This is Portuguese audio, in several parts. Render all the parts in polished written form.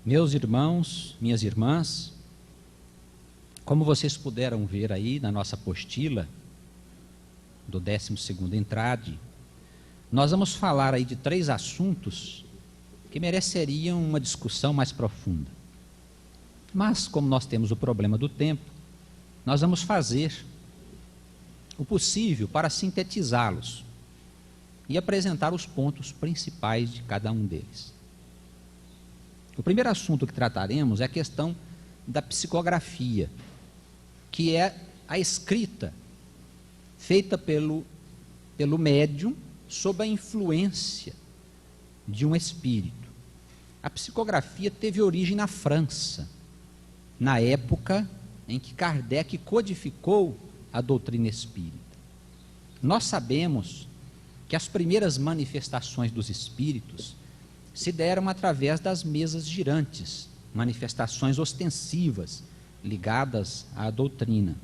Meus irmãos, minhas irmãs, como vocês puderam ver aí na nossa apostila do 12º Entrade, nós vamos falar aí de 3 assuntos que mereceriam uma discussão mais profunda. Mas, como nós temos o problema do tempo, nós vamos fazer o possível para sintetizá-los e apresentar os pontos principais de cada um deles. O primeiro assunto que trataremos é a questão da psicografia, que é a escrita feita pelo médium sob a influência de um espírito. A psicografia teve origem na França, na época em que Kardec codificou a doutrina espírita. Nós sabemos que as primeiras manifestações dos espíritos se deram através das mesas girantes, manifestações ostensivas ligadas à doutrina.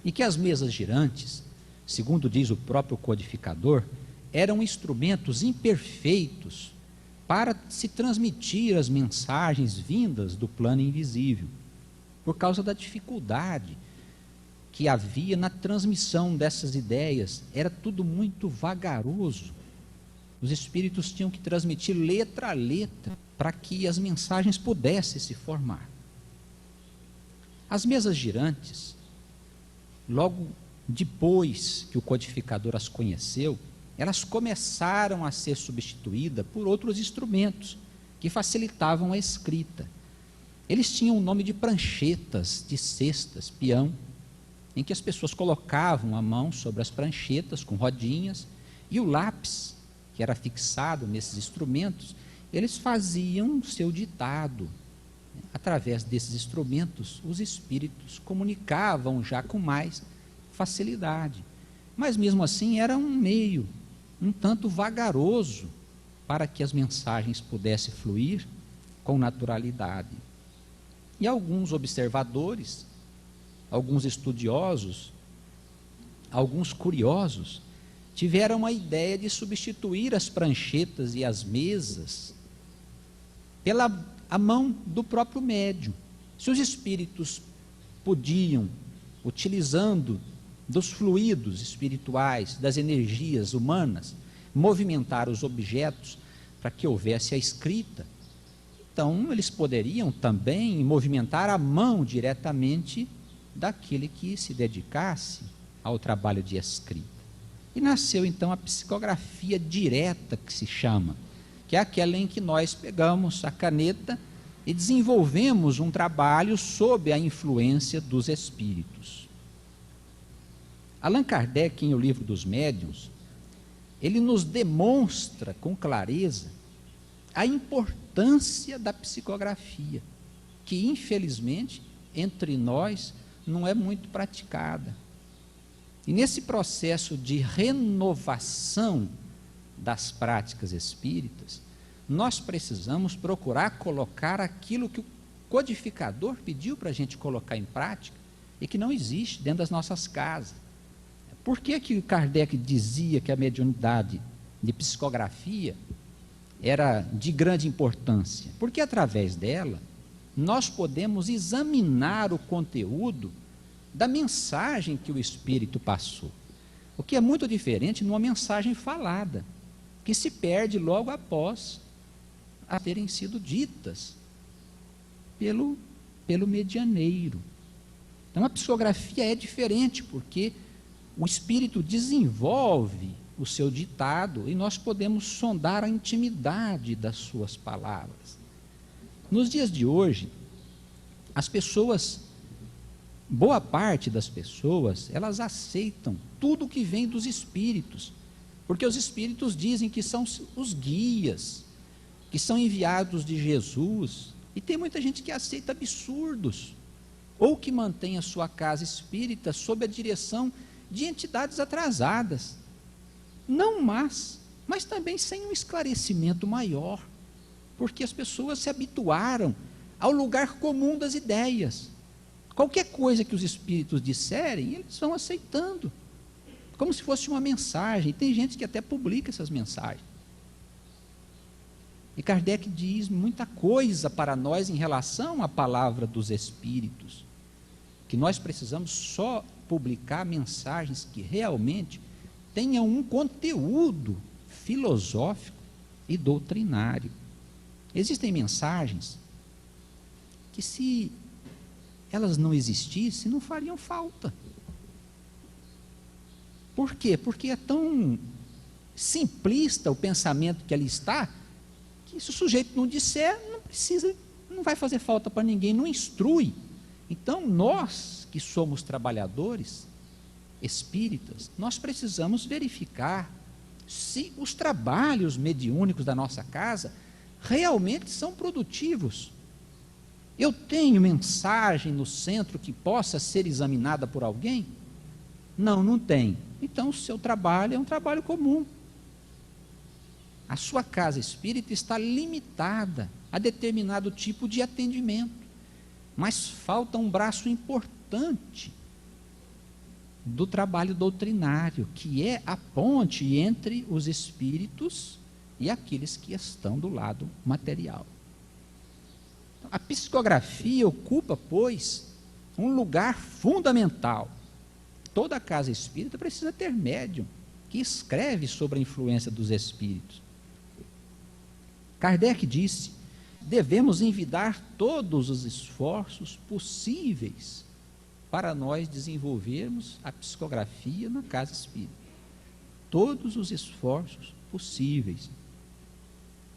E que as mesas girantes, segundo diz o próprio codificador, eram instrumentos imperfeitos para se transmitir as mensagens vindas do plano invisível, por causa da dificuldade que havia na transmissão dessas ideias. Era tudo muito vagaroso. Os espíritos tinham que transmitir letra a letra para que as mensagens pudessem se formar. As mesas girantes, logo depois que o codificador as conheceu, elas começaram a ser substituídas por outros instrumentos que facilitavam a escrita. Eles tinham o nome de pranchetas, de cestas, peão, em que as pessoas colocavam a mão sobre as pranchetas com rodinhas e o lápis, que era fixado nesses instrumentos, eles faziam o seu ditado. Através desses instrumentos, os espíritos comunicavam já com mais facilidade. Mas mesmo assim era um meio um tanto vagaroso para que as mensagens pudessem fluir com naturalidade. E alguns observadores, alguns estudiosos, alguns curiosos, tiveram a ideia de substituir as pranchetas e as mesas pela a mão do próprio médium. Se os espíritos podiam, utilizando dos fluidos espirituais, das energias humanas, movimentar os objetos para que houvesse a escrita, então eles poderiam também movimentar a mão diretamente daquele que se dedicasse ao trabalho de escrita. E nasceu então a psicografia direta, que se chama, que é aquela em que nós pegamos a caneta e desenvolvemos um trabalho sob a influência dos espíritos. Allan Kardec, em O Livro dos Médiuns, ele nos demonstra com clareza a importância da psicografia, que infelizmente entre nós não é muito praticada. E nesse processo de renovação das práticas espíritas, nós precisamos procurar colocar aquilo que o codificador pediu para a gente colocar em prática e que não existe dentro das nossas casas. Por que que Kardec dizia que a mediunidade de psicografia era de grande importância? Porque através dela nós podemos examinar o conteúdo da mensagem que o Espírito passou. O que é muito diferente numa mensagem falada, que se perde logo após a terem sido ditas pelo medianeiro. Então a psicografia é diferente, porque o Espírito desenvolve o seu ditado e nós podemos sondar a intimidade das suas palavras. Nos dias de hoje, as pessoas, boa parte das pessoas, elas aceitam tudo que vem dos espíritos, porque os espíritos dizem que são os guias, que são enviados de Jesus, e tem muita gente que aceita absurdos, ou que mantém a sua casa espírita sob a direção de entidades atrasadas, não más, mas também sem um esclarecimento maior, porque as pessoas se habituaram ao lugar comum das ideias. Qualquer coisa que os espíritos disserem, eles vão aceitando, como se fosse uma mensagem. Tem gente que até publica essas mensagens. E Kardec diz muita coisa para nós em relação à palavra dos Espíritos, que nós precisamos só publicar mensagens que realmente tenham um conteúdo filosófico e doutrinário. Existem mensagens que, se elas não existissem, não fariam falta. Por quê? Porque é tão simplista o pensamento que ali está, que se o sujeito não disser, não precisa, não vai fazer falta para ninguém, não instrui. Então, nós que somos trabalhadores espíritas, nós precisamos verificar se os trabalhos mediúnicos da nossa casa realmente são produtivos. Eu tenho mensagem no centro que possa ser examinada por alguém? Não, não tem. Então, o seu trabalho é um trabalho comum. A sua casa espírita está limitada a determinado tipo de atendimento, mas falta um braço importante do trabalho doutrinário, que é a ponte entre os espíritos e aqueles que estão do lado material. A psicografia ocupa, pois, um lugar fundamental. Toda casa espírita precisa ter médium que escreve sobre a influência dos espíritos. Kardec disse: devemos envidar todos os esforços possíveis para nós desenvolvermos a psicografia na casa espírita. Todos os esforços possíveis.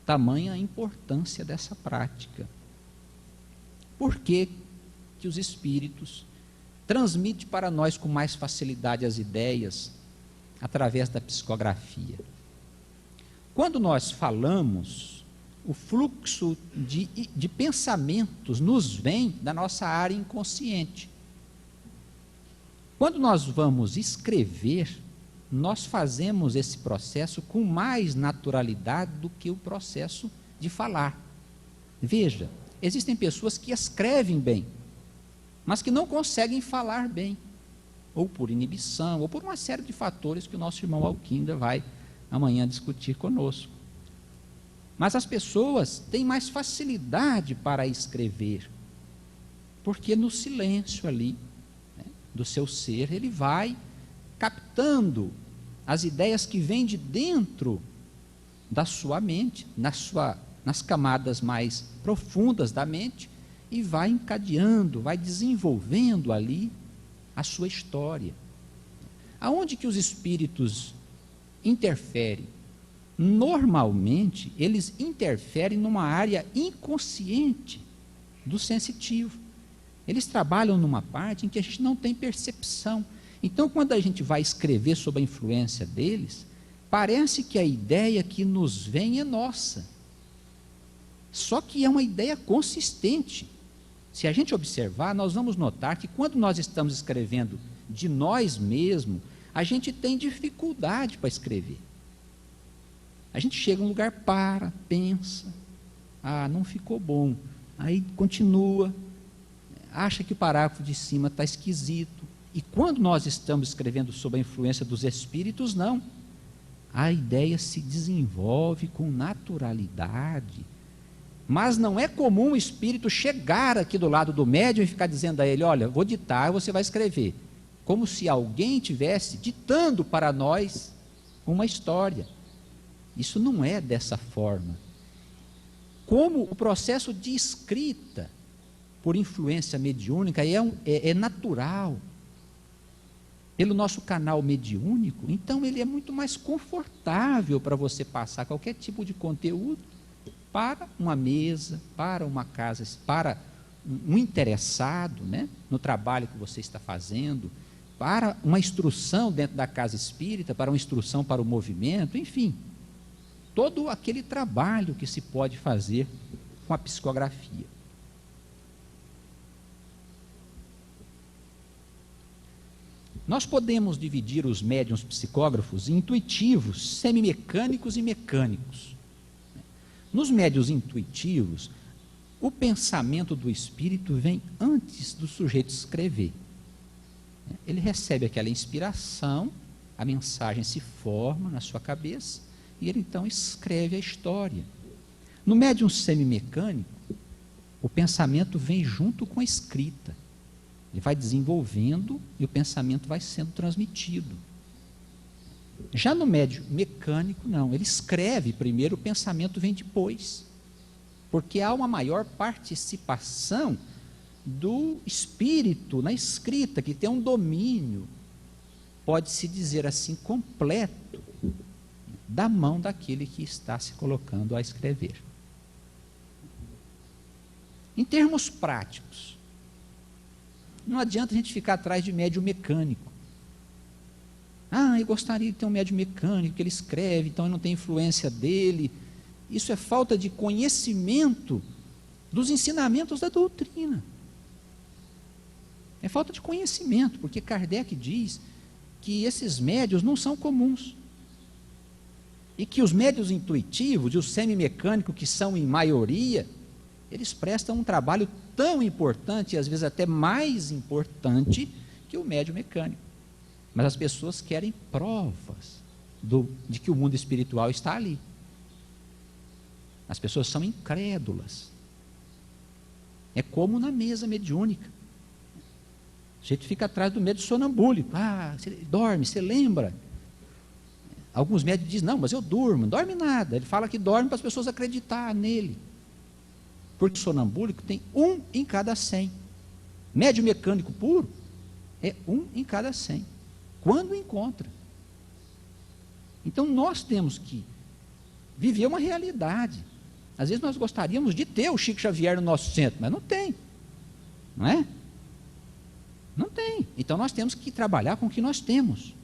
Tamanha a importância dessa prática. Por que que os espíritos transmitem para nós com mais facilidade as ideias através da psicografia? Quando nós falamos, o fluxo de pensamentos nos vem da nossa área inconsciente. Quando nós vamos escrever, nós fazemos esse processo com mais naturalidade do que o processo de falar. Veja, existem pessoas que escrevem bem, mas que não conseguem falar bem, ou por inibição, ou por uma série de fatores que o nosso irmão Alquinda vai amanhã discutir conosco. Mas as pessoas têm mais facilidade para escrever, porque no silêncio ali, né, do seu ser, ele vai captando as ideias que vêm de dentro da sua mente, nas camadas mais profundas da mente, e vai encadeando, vai desenvolvendo ali a sua história. Aonde que os espíritos interferem? Normalmente, eles interferem numa área inconsciente do sensitivo. Eles trabalham numa parte em que a gente não tem percepção. Então, quando a gente vai escrever sobre a influência deles, parece que a ideia que nos vem é nossa. Só que é uma ideia consistente. Se a gente observar, nós vamos notar que quando nós estamos escrevendo de nós mesmos, a gente tem dificuldade para escrever. A gente chega em um lugar, pensa, não ficou bom, aí continua, acha que o parágrafo de cima está esquisito. E quando nós estamos escrevendo sobre a influência dos espíritos, não. A ideia se desenvolve com naturalidade. Mas não é comum o espírito chegar aqui do lado do médium e ficar dizendo a ele: olha, vou ditar, você vai escrever. Como se alguém estivesse ditando para nós uma história. Isso não é dessa forma. Como o processo de escrita, por influência mediúnica, é natural, pelo nosso canal mediúnico, então ele é muito mais confortável para você passar qualquer tipo de conteúdo para uma mesa, para uma casa, para um interessado, né, no trabalho que você está fazendo, para uma instrução dentro da casa espírita, para uma instrução para o movimento, enfim. Todo aquele trabalho que se pode fazer com a psicografia. Nós podemos dividir os médiuns psicógrafos em intuitivos, semimecânicos e mecânicos. Nos médiuns intuitivos, o pensamento do espírito vem antes do sujeito escrever. Ele recebe aquela inspiração, a mensagem se forma na sua cabeça, e ele então escreve a história. No médium semimecânico, o pensamento vem junto com a escrita. Ele vai desenvolvendo e o pensamento vai sendo transmitido. Já no médium mecânico, não. Ele escreve primeiro, o pensamento vem depois. Porque há uma maior participação do espírito na escrita, que tem um domínio, pode-se dizer assim, completo, da mão daquele que está se colocando a escrever. Em termos práticos, não adianta a gente ficar atrás de médium mecânico. Ah, eu gostaria de ter um médium mecânico, que ele escreve, então eu não tenho influência dele. Isso é falta de conhecimento dos ensinamentos da doutrina. É falta de conhecimento, porque Kardec diz que esses médiuns não são comuns. E que os médiuns intuitivos e os semimecânicos, que são em maioria, eles prestam um trabalho tão importante, e às vezes até mais importante, que o médium mecânico. Mas as pessoas querem provas de que o mundo espiritual está ali. As pessoas são incrédulas. É como na mesa mediúnica. A gente fica atrás do médium sonambúlico. Ah, você dorme, você lembra? Alguns médios dizem, não, mas eu durmo. Não dorme nada. Ele fala que dorme para as pessoas acreditarem nele. Porque o sonambúlico tem 1 em cada 100. Médium mecânico puro é 1 em cada 100. Quando encontra. Então nós temos que viver uma realidade. Às vezes nós gostaríamos de ter o Chico Xavier no nosso centro, mas não tem. Não é? Não tem. Então nós temos que trabalhar com o que nós temos.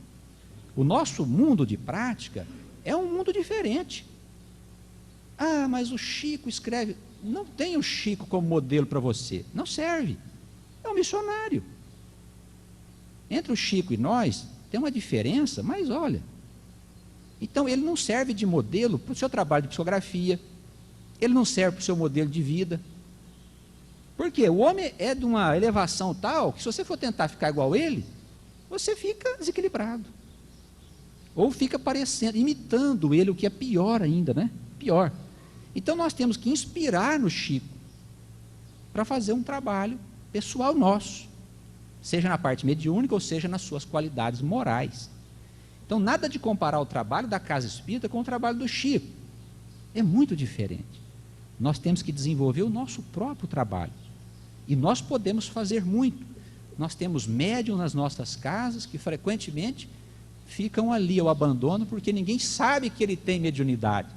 O nosso mundo de prática é um mundo diferente. Ah, mas o Chico escreve. Não tem o Chico como modelo para você. Não serve. É um missionário. Entre o Chico e nós, tem uma diferença, mas olha. Então ele não serve de modelo para o seu trabalho de psicografia. Ele não serve para o seu modelo de vida. Porque o homem é de uma elevação tal, que se você for tentar ficar igual a ele, você fica desequilibrado. Ou fica parecendo, imitando ele, o que é pior ainda, né? Pior. Então nós temos que inspirar no Chico para fazer um trabalho pessoal nosso, seja na parte mediúnica ou seja nas suas qualidades morais. Então nada de comparar o trabalho da Casa Espírita com o trabalho do Chico. É muito diferente. Nós temos que desenvolver o nosso próprio trabalho. E nós podemos fazer muito. Nós temos médiums nas nossas casas que frequentemente ficam ali ao abandono porque ninguém sabe que ele tem mediunidade.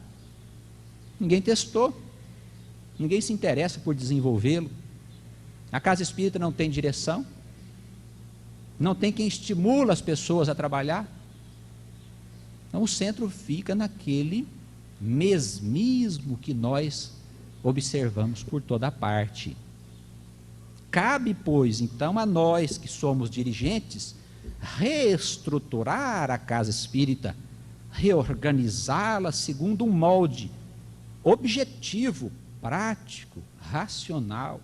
Ninguém testou, ninguém se interessa por desenvolvê-lo. A Casa Espírita não tem direção, não tem quem estimula as pessoas a trabalhar. Então o centro fica naquele mesmismo que nós observamos por toda parte. Cabe, pois, então a nós que somos dirigentes, reestruturar a Casa Espírita, reorganizá-la segundo um molde objetivo, prático, racional,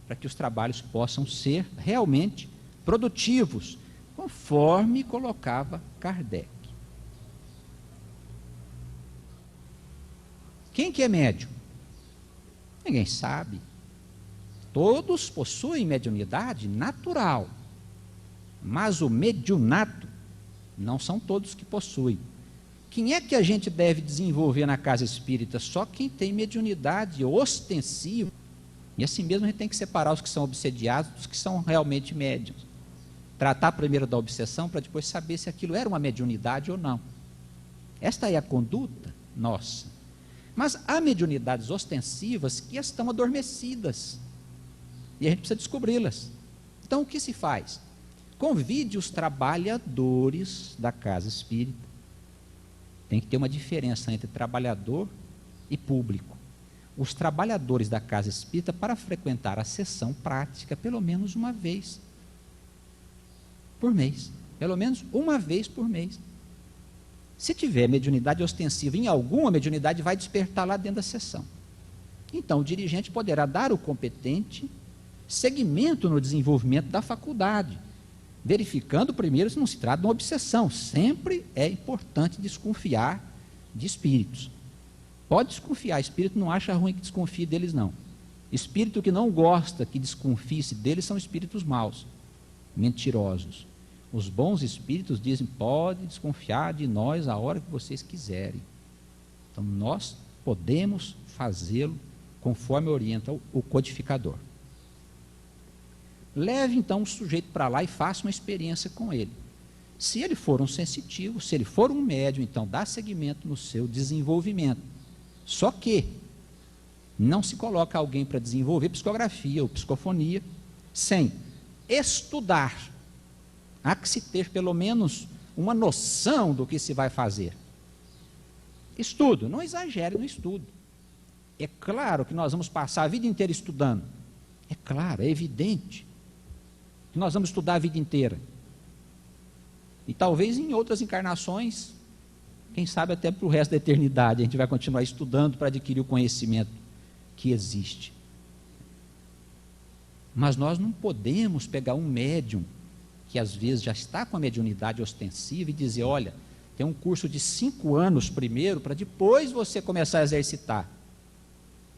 para que os trabalhos possam ser realmente produtivos, conforme colocava Kardec. Quem que é médium? Ninguém sabe. Todos possuem mediunidade natural, mas o mediunato não são todos que possuem. Quem é que a gente deve desenvolver na Casa Espírita? Só quem tem mediunidade ostensiva. E assim mesmo a gente tem que separar os que são obsediados dos que são realmente médiuns. Tratar primeiro da obsessão para depois saber se aquilo era uma mediunidade ou não. Esta é a conduta nossa. Mas há mediunidades ostensivas que estão adormecidas. E a gente precisa descobri-las. Então o que se faz? Convide os trabalhadores da Casa Espírita. Tem que ter uma diferença entre trabalhador e público. Os trabalhadores da Casa Espírita para frequentar a sessão prática pelo menos uma vez por mês. Pelo menos uma vez por mês. Se tiver mediunidade ostensiva em alguma, a mediunidade vai despertar lá dentro da sessão. Então o dirigente poderá dar o competente seguimento no desenvolvimento da faculdade, verificando primeiro se não se trata de uma obsessão. Sempre é importante desconfiar de espíritos. Pode desconfiar, espírito não acha ruim que desconfie deles, não. Espírito que não gosta que desconfie-se deles são espíritos maus, mentirosos. Os bons espíritos dizem, pode desconfiar de nós a hora que vocês quiserem. Então nós podemos fazê-lo conforme orienta o codificador. Leve então o sujeito para lá e faça uma experiência com ele. Se ele for um sensitivo, se ele for um médium, então dá seguimento no seu desenvolvimento. Só que não se coloca alguém para desenvolver psicografia ou psicofonia sem estudar. Há que se ter pelo menos uma noção do que se vai fazer. Estudo, não exagere no estudo. É claro que nós vamos passar a vida inteira estudando. É claro, é evidente que nós vamos estudar a vida inteira. E talvez em outras encarnações, quem sabe até para o resto da eternidade, a gente vai continuar estudando para adquirir o conhecimento que existe. Mas nós não podemos pegar um médium que às vezes já está com a mediunidade ostensiva e dizer, olha, tem um curso de 5 anos primeiro, para depois você começar a exercitar.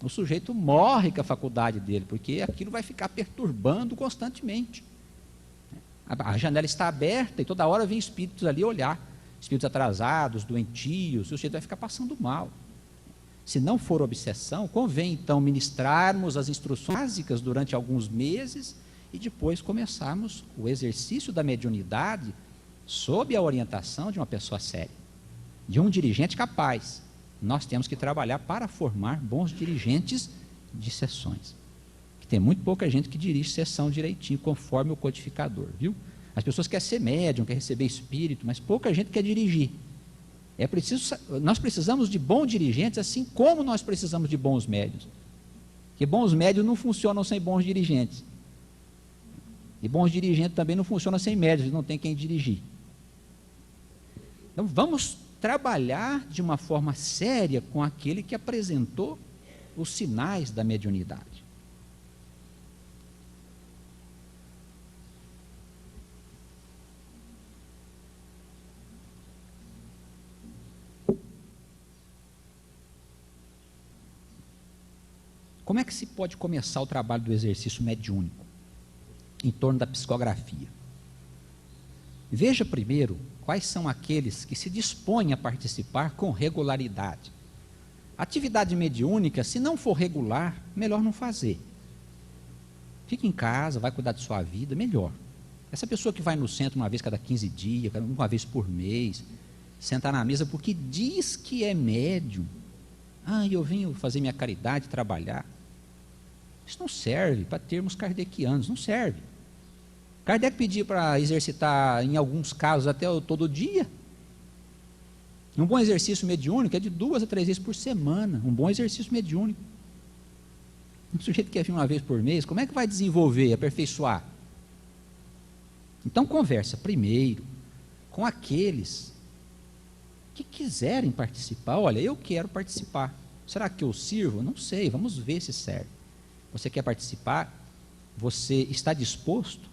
O sujeito morre com a faculdade dele, porque aquilo vai ficar perturbando constantemente. A janela está aberta e toda hora vem espíritos ali olhar, espíritos atrasados, doentios, o sujeito vai ficar passando mal. Se não for obsessão, convém então ministrarmos as instruções básicas durante alguns meses e depois começarmos o exercício da mediunidade sob a orientação de uma pessoa séria, de um dirigente capaz. Nós temos que trabalhar para formar bons dirigentes de sessões. Que tem muito pouca gente que dirige sessão direitinho, conforme o codificador, viu? As pessoas querem ser médium, querem receber espírito, mas pouca gente quer dirigir. Nós precisamos de bons dirigentes, assim como nós precisamos de bons médios. Porque bons médios não funcionam sem bons dirigentes. E bons dirigentes também não funcionam sem médios, não tem quem dirigir. Então vamos trabalhar de uma forma séria com aquele que apresentou os sinais da mediunidade. Como é que se pode começar o trabalho do exercício mediúnico em torno da psicografia? Veja primeiro quais são aqueles que se dispõem a participar com regularidade. Atividade mediúnica, se não for regular, melhor não fazer. Fique em casa, vai cuidar de sua vida, melhor. Essa pessoa que vai no centro uma vez cada 15 dias, uma vez por mês, sentar na mesa porque diz que é médium. Eu venho fazer minha caridade, trabalhar. Isso não serve para termos kardecianos, não serve. Kardec pedia para exercitar, em alguns casos, até todo dia. Um bom exercício mediúnico é de 2 a 3 vezes por semana. Um bom exercício mediúnico. Um sujeito que quer vir uma vez por mês, como é que vai desenvolver, aperfeiçoar? Então conversa primeiro com aqueles que quiserem participar. Olha, eu quero participar. Será que eu sirvo? Não sei, vamos ver se serve. Você quer participar? Você está disposto?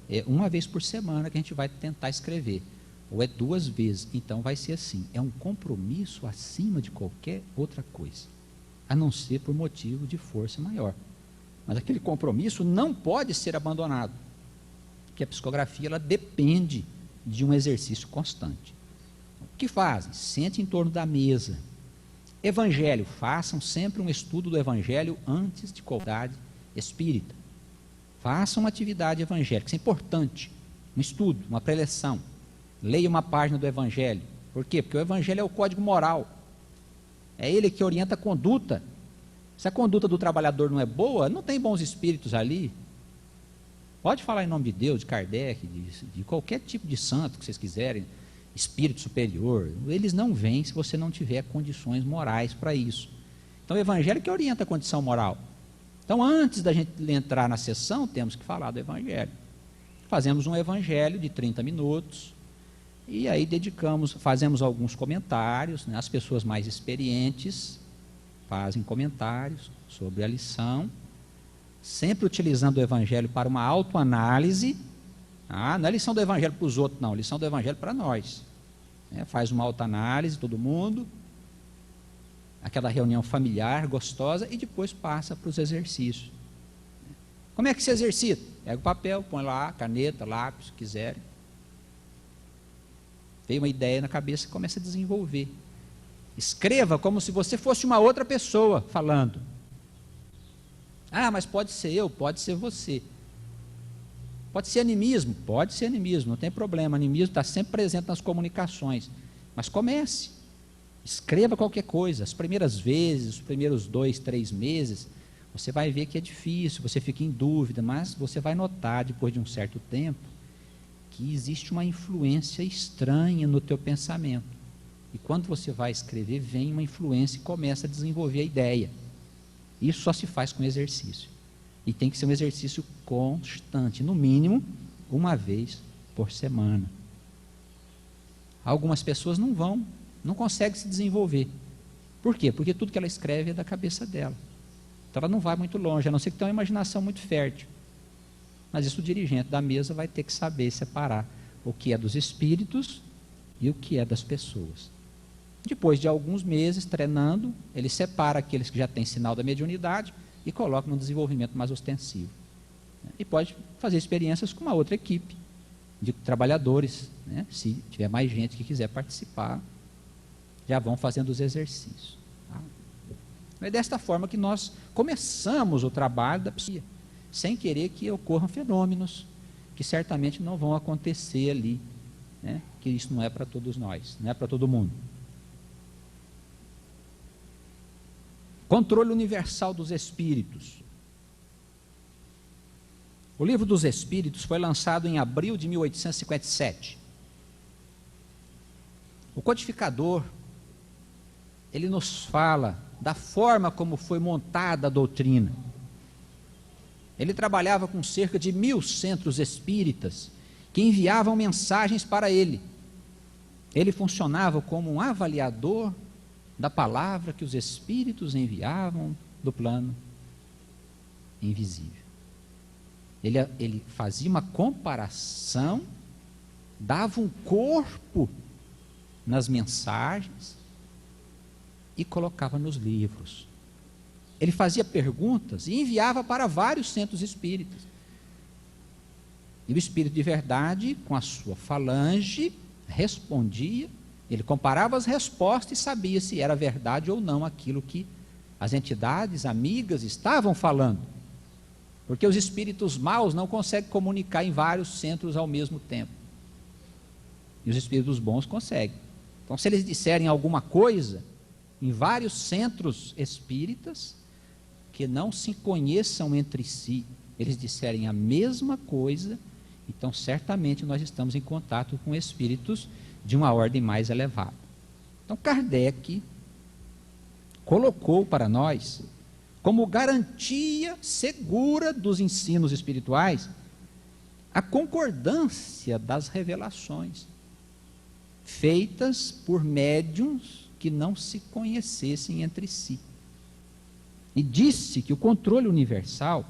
É uma vez por semana que a gente vai tentar escrever. Ou é 2 vezes. Então vai ser assim. É um compromisso acima de qualquer outra coisa. A não ser por motivo de força maior. Mas aquele compromisso não pode ser abandonado. Porque a psicografia ela depende de um exercício constante. O que fazem? Sente em torno da mesa. Evangelho, façam sempre um estudo do Evangelho antes de qualidade espírita. Façam uma atividade evangélica, isso é importante. Um estudo, uma preleção. Leia uma página do Evangelho. Por quê? Porque o Evangelho é o código moral. É ele que orienta a conduta. Se a conduta do trabalhador não é boa, não tem bons espíritos ali. Pode falar em nome de Deus, de Kardec, de qualquer tipo de santo que vocês quiserem. Espírito superior, eles não vêm se você não tiver condições morais para isso. Então o Evangelho que orienta a condição moral. Então antes da gente entrar na sessão, temos que falar do Evangelho. Fazemos um Evangelho de 30 minutos, e aí fazemos alguns comentários, né? As pessoas mais experientes fazem comentários sobre a lição, sempre utilizando o Evangelho para uma autoanálise. Não é lição do Evangelho para os outros, não, lição do Evangelho para nós. Faz uma autoanálise, todo mundo. aquela reunião familiar, gostosa, e depois passa para os exercícios. Como é que se exercita? Pega o papel, põe lá, caneta, lápis, se quiserem. Tem uma ideia na cabeça e começa a desenvolver. Escreva como se você fosse uma outra pessoa falando. Ah, mas pode ser eu, pode ser você. Pode ser animismo? Pode ser animismo, não tem problema. Animismo está sempre presente nas comunicações. Mas comece. Escreva qualquer coisa. As primeiras vezes, os primeiros 2, 3 meses, você vai ver que é difícil, você fica em dúvida, mas você vai notar, depois de um certo tempo, que existe uma influência estranha no teu pensamento. E quando você vai escrever, vem uma influência e começa a desenvolver a ideia. Isso só se faz com exercício. E tem que ser um exercício constante, no mínimo, uma vez por semana. Algumas pessoas não conseguem se desenvolver. Por quê? Porque tudo que ela escreve é da cabeça dela. Então ela não vai muito longe, a não ser que tenha uma imaginação muito fértil. Mas isso o dirigente da mesa vai ter que saber separar o que é dos espíritos e o que é das pessoas. Depois de alguns meses treinando, ele separa aqueles que já têm sinal da mediunidade e coloca num desenvolvimento mais ostensivo. E pode fazer experiências com uma outra equipe de trabalhadores, né? Se tiver mais gente que quiser participar, já vão fazendo os exercícios. Tá? É desta forma que nós começamos o trabalho da psiquiatria, sem querer que ocorram fenômenos que certamente não vão acontecer ali, né? Que isso não é para todos nós, não é para todo mundo. Controle universal dos espíritos. O Livro dos Espíritos foi lançado em abril de 1857. O codificador, ele nos fala da forma como foi montada a doutrina. Ele trabalhava com cerca de 1000 centros espíritas que enviavam mensagens para ele. Ele funcionava como um avaliador da palavra que os espíritos enviavam do plano invisível. Ele fazia uma comparação, dava um corpo nas mensagens e colocava nos livros. Ele fazia perguntas e enviava para vários centros espíritas. E o espírito de verdade, com a sua falange, respondia. Ele comparava as respostas e sabia se era verdade ou não aquilo que as entidades amigas estavam falando. Porque os espíritos maus não conseguem comunicar em vários centros ao mesmo tempo. E os espíritos bons conseguem. Então, se eles disserem alguma coisa em vários centros espíritas, que não se conheçam entre si, eles disserem a mesma coisa, então certamente nós estamos em contato com espíritos de uma ordem mais elevada. Então Kardec colocou para nós, como garantia segura dos ensinos espirituais, a concordância das revelações, feitas por médiuns que não se conhecessem entre si. E disse que o controle universal,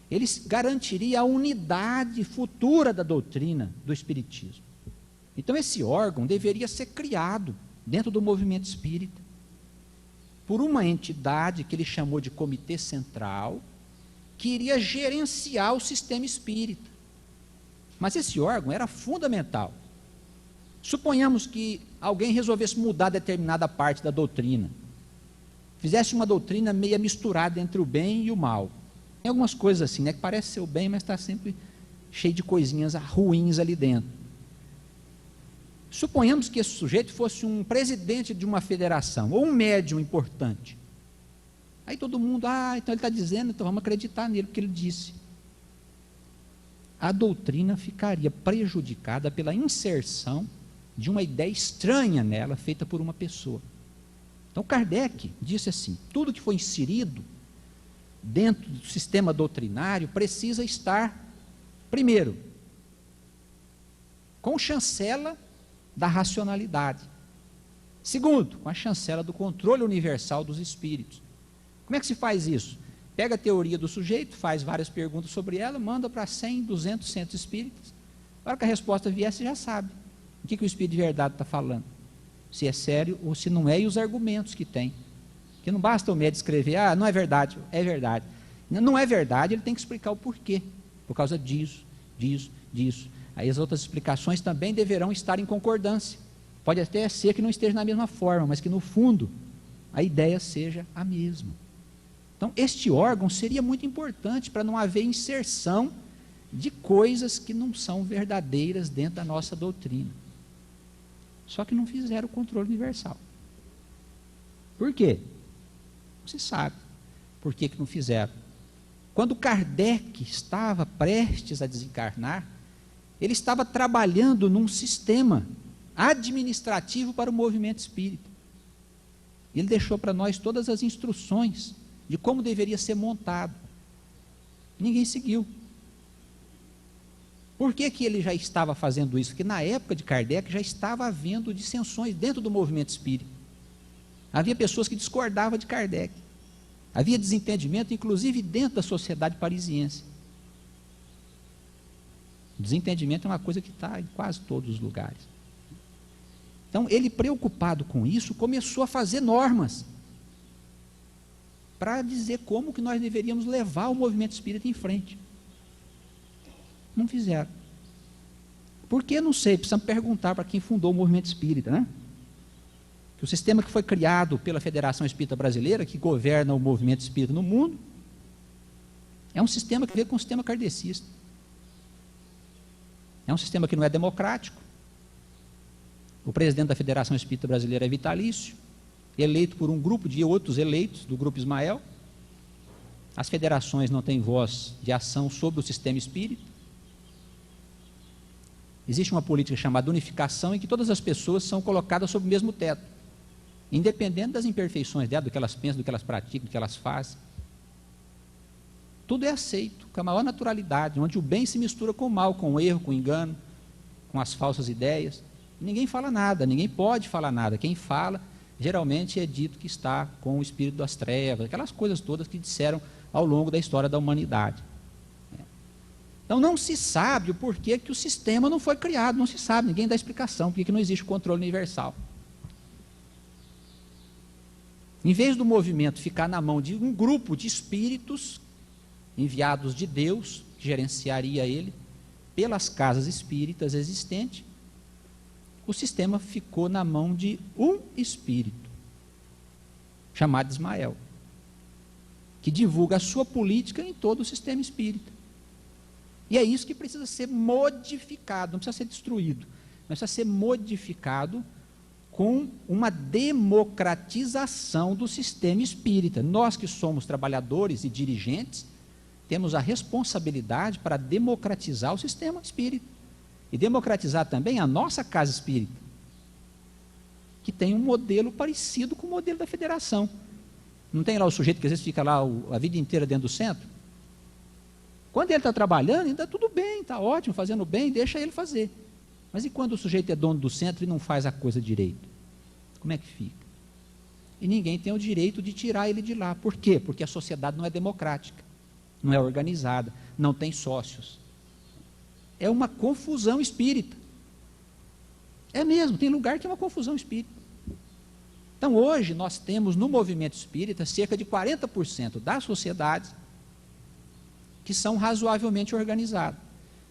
ele garantiria a unidade futura da doutrina do Espiritismo. Então esse órgão deveria ser criado dentro do movimento espírita, por uma entidade que ele chamou de Comitê Central, que iria gerenciar o sistema espírita. Mas esse órgão era fundamental. Suponhamos que alguém resolvesse mudar determinada parte da doutrina, fizesse uma doutrina meia misturada entre o bem e o mal. Tem algumas coisas assim, né, que parece ser o bem, mas está sempre cheio de coisinhas ruins ali dentro. Suponhamos que esse sujeito fosse um presidente de uma federação, ou um médium importante. Aí todo mundo, então ele está dizendo, então vamos acreditar nele, porque ele disse. A doutrina ficaria prejudicada pela inserção de uma ideia estranha nela, feita por uma pessoa. Então Kardec disse assim, tudo que foi inserido dentro do sistema doutrinário precisa estar, primeiro, com chancela da racionalidade. Segundo, com a chancela do controle universal dos espíritos. Como é que se faz isso? Pega a teoria do sujeito, faz várias perguntas sobre ela, manda para 100, 200 centros espíritas. Na hora que a resposta vier, você já sabe o que o espírito de verdade está falando. Se é sério ou se não é, e os argumentos que tem. Porque não basta o médico escrever, ah, não é verdade, é verdade. Não é verdade, ele tem que explicar o porquê. Por causa disso, disso, disso. Aí as outras explicações também deverão estar em concordância. Pode até ser que não esteja na mesma forma, mas que no fundo a ideia seja a mesma. Então, este órgão seria muito importante para não haver inserção de coisas que não são verdadeiras dentro da nossa doutrina. Só que não fizeram o controle universal. Por quê? Não se sabe por que não fizeram. Quando Kardec estava prestes a desencarnar, ele estava trabalhando num sistema administrativo para o movimento espírita. Ele deixou para nós todas as instruções de como deveria ser montado. Ninguém seguiu. Por que ele já estava fazendo isso? Porque na época de Kardec já estava havendo dissensões dentro do movimento espírita. Havia pessoas que discordavam de Kardec. Havia desentendimento, inclusive dentro da sociedade parisiense. Desentendimento é uma coisa que está em quase todos os lugares. Então, ele, preocupado com isso, começou a fazer normas para dizer como que nós deveríamos levar o movimento espírita em frente. Não fizeram. Por que? Não sei, precisamos perguntar para quem fundou o movimento espírita, né? Que o sistema que foi criado pela Federação Espírita Brasileira, que governa o movimento espírita no mundo, é um sistema que vem com o sistema kardecista. É um sistema que não é democrático. O presidente da Federação Espírita Brasileira é vitalício, eleito por um grupo de outros eleitos do Grupo Ismael. As federações não têm voz de ação sobre o sistema espírita. Existe uma política chamada unificação, em que todas as pessoas são colocadas sob o mesmo teto, independente das imperfeições dela, do que elas pensam, do que elas praticam, do que elas fazem. Tudo é aceito com a maior naturalidade, onde o bem se mistura com o mal, com o erro, com o engano, com as falsas ideias. Ninguém fala nada, ninguém pode falar nada. Quem fala, geralmente é dito que está com o espírito das trevas, aquelas coisas todas que disseram ao longo da história da humanidade. Então não se sabe o porquê que o sistema não foi criado, não se sabe, ninguém dá explicação, porque não existe controle universal. Em vez do movimento ficar na mão de um grupo de espíritos enviados de Deus, que gerenciaria ele, pelas casas espíritas existentes, o sistema ficou na mão de um espírito, chamado Ismael, que divulga a sua política em todo o sistema espírita. E é isso que precisa ser modificado, não precisa ser destruído, mas precisa ser modificado com uma democratização do sistema espírita. Nós que somos trabalhadores e dirigentes, temos a responsabilidade para democratizar o sistema espírita. E democratizar também a nossa casa espírita, que tem um modelo parecido com o modelo da federação. Não tem lá o sujeito que às vezes fica lá a vida inteira dentro do centro? Quando ele está trabalhando, ainda tudo bem, está ótimo, fazendo bem, deixa ele fazer. Mas e quando o sujeito é dono do centro e não faz a coisa direito? Como é que fica? E ninguém tem o direito de tirar ele de lá. Por quê? Porque a sociedade não é democrática, não é organizada, não tem sócios. É uma confusão espírita. É mesmo, tem lugar que é uma confusão espírita. Então hoje nós temos no movimento espírita cerca de 40% das sociedades que são razoavelmente organizadas,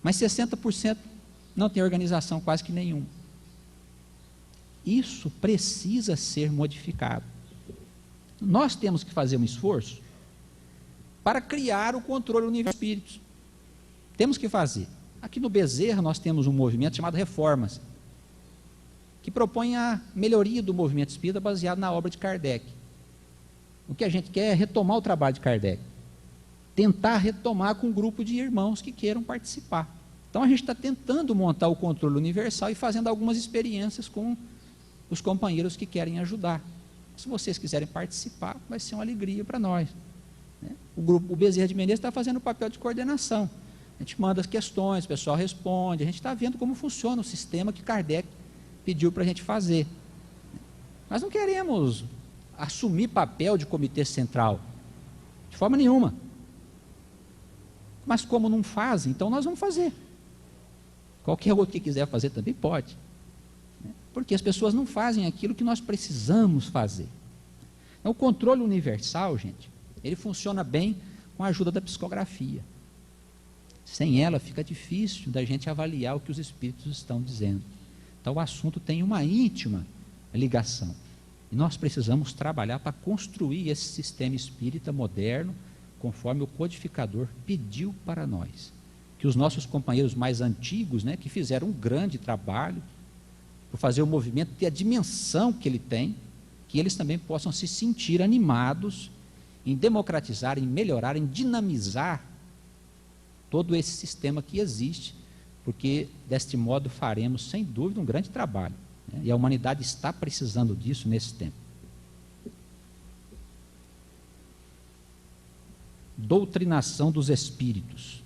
mas 60% não tem organização quase que nenhuma. Isso precisa ser modificado. Nós temos que fazer um esforço para criar o controle do nível de espíritos. Temos que fazer. Aqui no Bezerra nós temos um movimento chamado Reformas, que propõe a melhoria do movimento espírita baseado na obra de Kardec. O que a gente quer é retomar o trabalho de Kardec, tentar retomar com um grupo de irmãos que queiram participar. Então a gente está tentando montar o controle universal e fazendo algumas experiências com os companheiros que querem ajudar. Se vocês quiserem participar, vai ser uma alegria para nós. O Bezerra de Menezes está fazendo o papel de coordenação. A gente manda as questões, o pessoal responde, a gente está vendo como funciona o sistema que Kardec pediu para a gente fazer. Nós não queremos assumir papel de comitê central, de forma nenhuma. Mas como não fazem, então nós vamos fazer. Qualquer outro que quiser fazer também pode. Porque as pessoas não fazem aquilo que nós precisamos fazer. Então, o controle universal, gente, ele funciona bem com a ajuda da psicografia. Sem ela, fica difícil da gente avaliar o que os espíritos estão dizendo. Então, o assunto tem uma íntima ligação. E nós precisamos trabalhar para construir esse sistema espírita moderno, conforme o codificador pediu para nós. Que os nossos companheiros mais antigos, né, que fizeram um grande trabalho por fazer o movimento ter a dimensão que ele tem, que eles também possam se sentir animados em democratizar, em melhorar, em dinamizar todo esse sistema que existe, porque deste modo faremos, sem dúvida, um grande trabalho, né? E a humanidade está precisando disso nesse tempo. Doutrinação dos espíritos.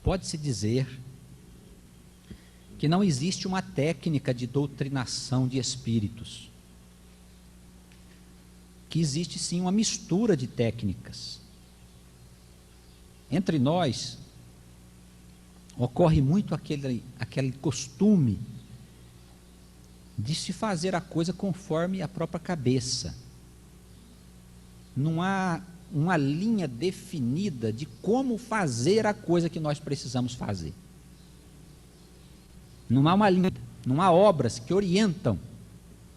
Pode-se dizer que não existe uma técnica de doutrinação de espíritos, que existe sim uma mistura de técnicas. Entre nós, ocorre muito aquele costume de se fazer a coisa conforme a própria cabeça. Não há uma linha definida de como fazer a coisa que nós precisamos fazer. Não há uma linha, não há obras que orientam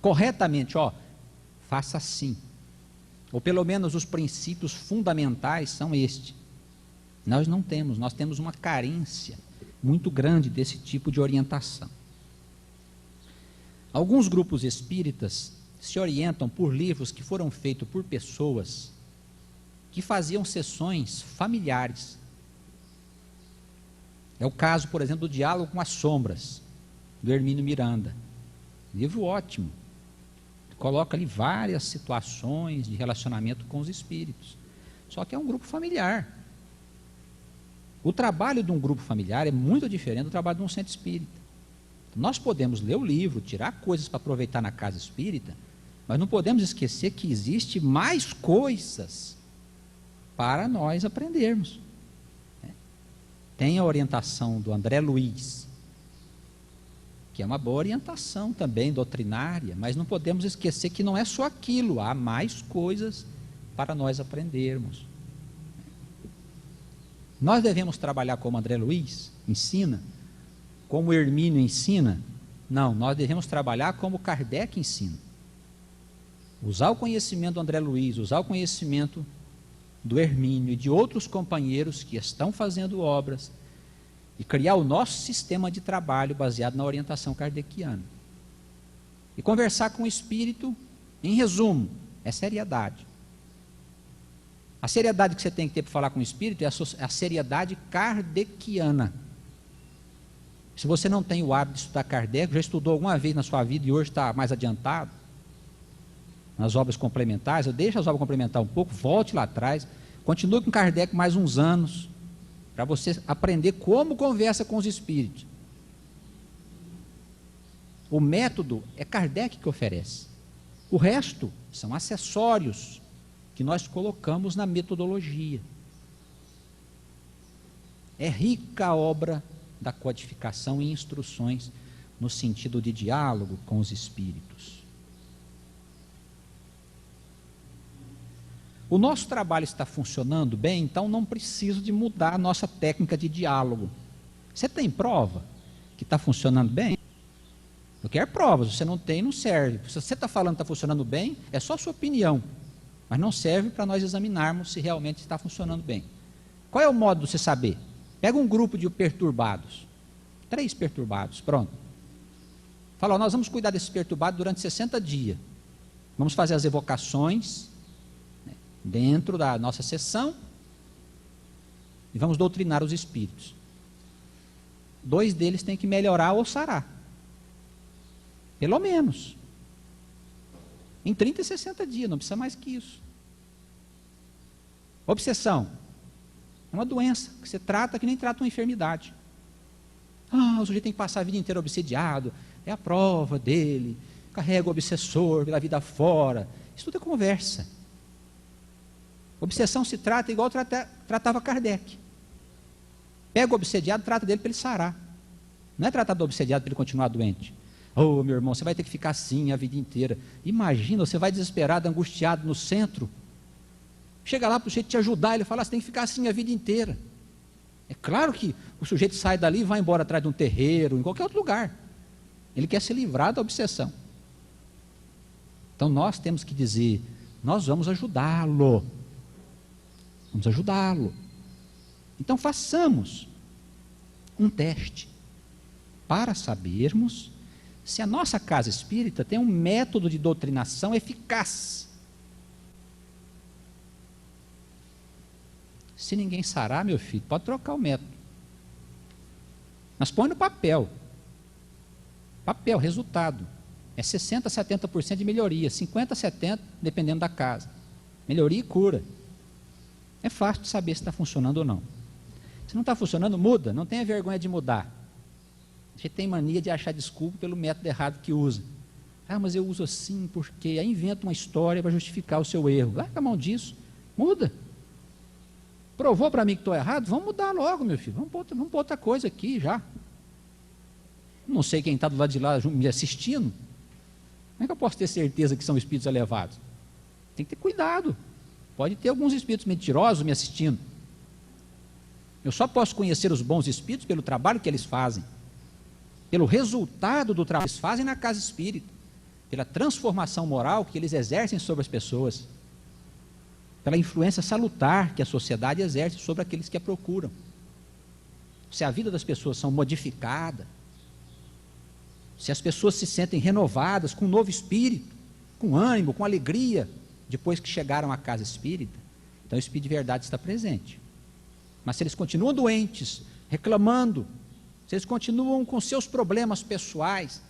corretamente, faça assim. Ou pelo menos os princípios fundamentais são estes. Nós não temos, nós temos uma carência muito grande desse tipo de orientação. Alguns grupos espíritas se orientam por livros que foram feitos por pessoas que faziam sessões familiares. É o caso, por exemplo, do Diálogo com as Sombras, do Hermínio Miranda. Livro ótimo. Coloca ali várias situações de relacionamento com os espíritos. Só que é um grupo familiar. O trabalho de um grupo familiar é muito diferente do trabalho de um centro espírita. Nós podemos ler o livro, tirar coisas para aproveitar na casa espírita, mas não podemos esquecer que existe mais coisas para nós aprendermos. Tem a orientação do André Luiz, que é uma boa orientação também doutrinária, mas não podemos esquecer que não é só aquilo, há mais coisas para nós aprendermos. Nós devemos trabalhar como André Luiz ensina, como Hermínio ensina? Não, nós devemos trabalhar como Kardec ensina. Usar o conhecimento do André Luiz, usar o conhecimento do Hermínio e de outros companheiros que estão fazendo obras e criar o nosso sistema de trabalho baseado na orientação kardeciana. E conversar com o espírito, em resumo, é seriedade. A seriedade que você tem que ter para falar com o espírito é a seriedade kardeciana. Se você não tem o hábito de estudar Kardec, já estudou alguma vez na sua vida e hoje está mais adiantado, nas obras complementares, deixa as obras complementares um pouco, volte lá atrás, continue com Kardec mais uns anos, para você aprender como conversa com os espíritos. O método é Kardec que oferece. O resto são acessórios que nós colocamos na metodologia. É rica a obra da codificação e instruções no sentido de diálogo com os espíritos. O nosso trabalho está funcionando bem, então não preciso de mudar a nossa técnica de diálogo. Você tem prova que está funcionando bem? Eu quero provas, se você não tem, não serve. Se você está falando que está funcionando bem, é só a sua opinião, mas não serve para nós examinarmos se realmente está funcionando bem. Qual é o modo de você saber? Pega um grupo de perturbados, 3 perturbados, pronto. Fala, nós vamos cuidar desses perturbados durante 60 dias. Vamos fazer as evocações dentro da nossa sessão e vamos doutrinar os espíritos. 2 deles têm que melhorar ou sarar, pelo menos em 30 e 60 dias, não precisa mais que isso. Obsessão é uma doença que você trata que nem trata uma enfermidade. O sujeito tem que passar a vida inteira obsediado, é a prova dele, carrega o obsessor pela vida fora. Isso tudo é conversa. Obsessão se trata igual tratava Kardec. Pega o obsediado, trata dele para ele sarar. Não é tratar do obsediado para ele continuar doente. Oh, meu irmão, você vai ter que ficar assim a vida inteira. Imagina, você vai desesperado, angustiado no centro. Chega lá para o sujeito te ajudar, ele fala, você tem que ficar assim a vida inteira. É claro que o sujeito sai dali e vai embora atrás de um terreiro, em qualquer outro lugar. Ele quer se livrar da obsessão. Então nós temos que dizer, nós vamos ajudá-lo. Vamos ajudá-lo. Então façamos um teste para sabermos se a nossa casa espírita tem um método de doutrinação eficaz. Se ninguém sarar, meu filho, pode trocar o método. Mas põe no papel. Papel, resultado. É 60% a 70% de melhoria, 50% a 70%, dependendo da casa. Melhoria e cura. É fácil de saber se está funcionando ou não. Se não está funcionando, muda. Não tenha vergonha de mudar. A gente tem mania de achar desculpa pelo método errado que usa. Ah, mas eu uso assim porque... Aí inventa uma história para justificar o seu erro. Larga a mão disso. Muda. Provou para mim que estou errado? Vamos mudar logo, meu filho. Vamos pôr outra coisa aqui já. Não sei quem está do lado de lá me assistindo. Como é que eu posso ter certeza que são espíritos elevados? Tem que ter cuidado. Pode ter alguns espíritos mentirosos me assistindo. Eu só posso conhecer os bons espíritos pelo trabalho que eles fazem, pelo resultado do trabalho que eles fazem na casa espírita, pela transformação moral que eles exercem sobre as pessoas, pela influência salutar que a sociedade exerce sobre aqueles que a procuram. Se a vida das pessoas são modificadas, se as pessoas se sentem renovadas, com um novo espírito, com ânimo, com alegria, depois que chegaram à casa espírita, então o espírito de verdade está presente. Mas se eles continuam doentes, reclamando, se eles continuam com seus problemas pessoais,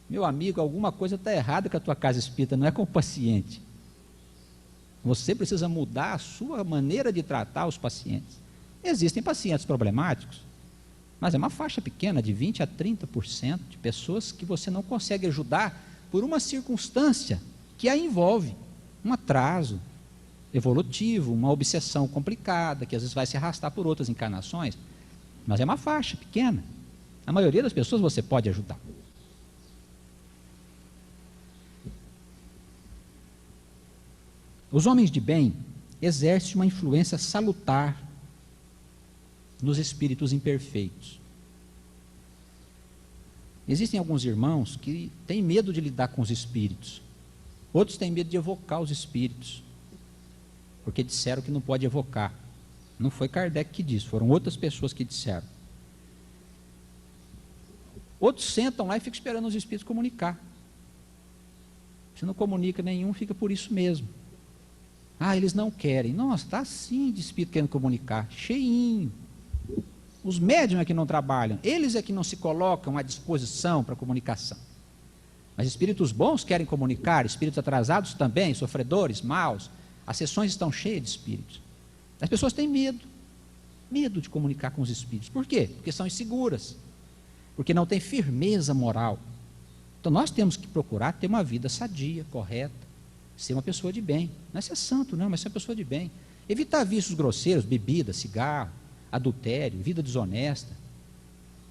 meu amigo, alguma coisa está errada com a tua casa espírita, não é com o paciente. Você precisa mudar a sua maneira de tratar os pacientes. Existem pacientes problemáticos, mas é uma faixa pequena, de 20% a 30% de pessoas que você não consegue ajudar por uma circunstância que a envolve, um atraso evolutivo, uma obsessão complicada, que às vezes vai se arrastar por outras encarnações, mas é uma faixa pequena. A maioria das pessoas você pode ajudar. Os homens de bem exercem uma influência salutar nos espíritos imperfeitos. Existem alguns irmãos que têm medo de lidar com os espíritos. Outros têm medo de evocar os espíritos, porque disseram que não pode evocar. Não foi Kardec que disse, foram outras pessoas que disseram. Outros sentam lá e ficam esperando os espíritos comunicar. Se não comunica nenhum, fica por isso mesmo. Ah, eles não querem. Nossa, está assim de espírito querendo comunicar, cheinho. Os médiuns é que não trabalham, eles é que não se colocam à disposição para comunicação. Mas espíritos bons querem comunicar, espíritos atrasados também, sofredores, maus. As sessões estão cheias de espíritos. As pessoas têm medo de comunicar com os espíritos. Por quê? Porque são inseguras, porque não têm firmeza moral. Então nós temos que procurar ter uma vida sadia, correta, ser uma pessoa de bem. Não é ser santo não, mas ser uma pessoa de bem. Evitar vícios grosseiros, bebida, cigarro, adultério, vida desonesta,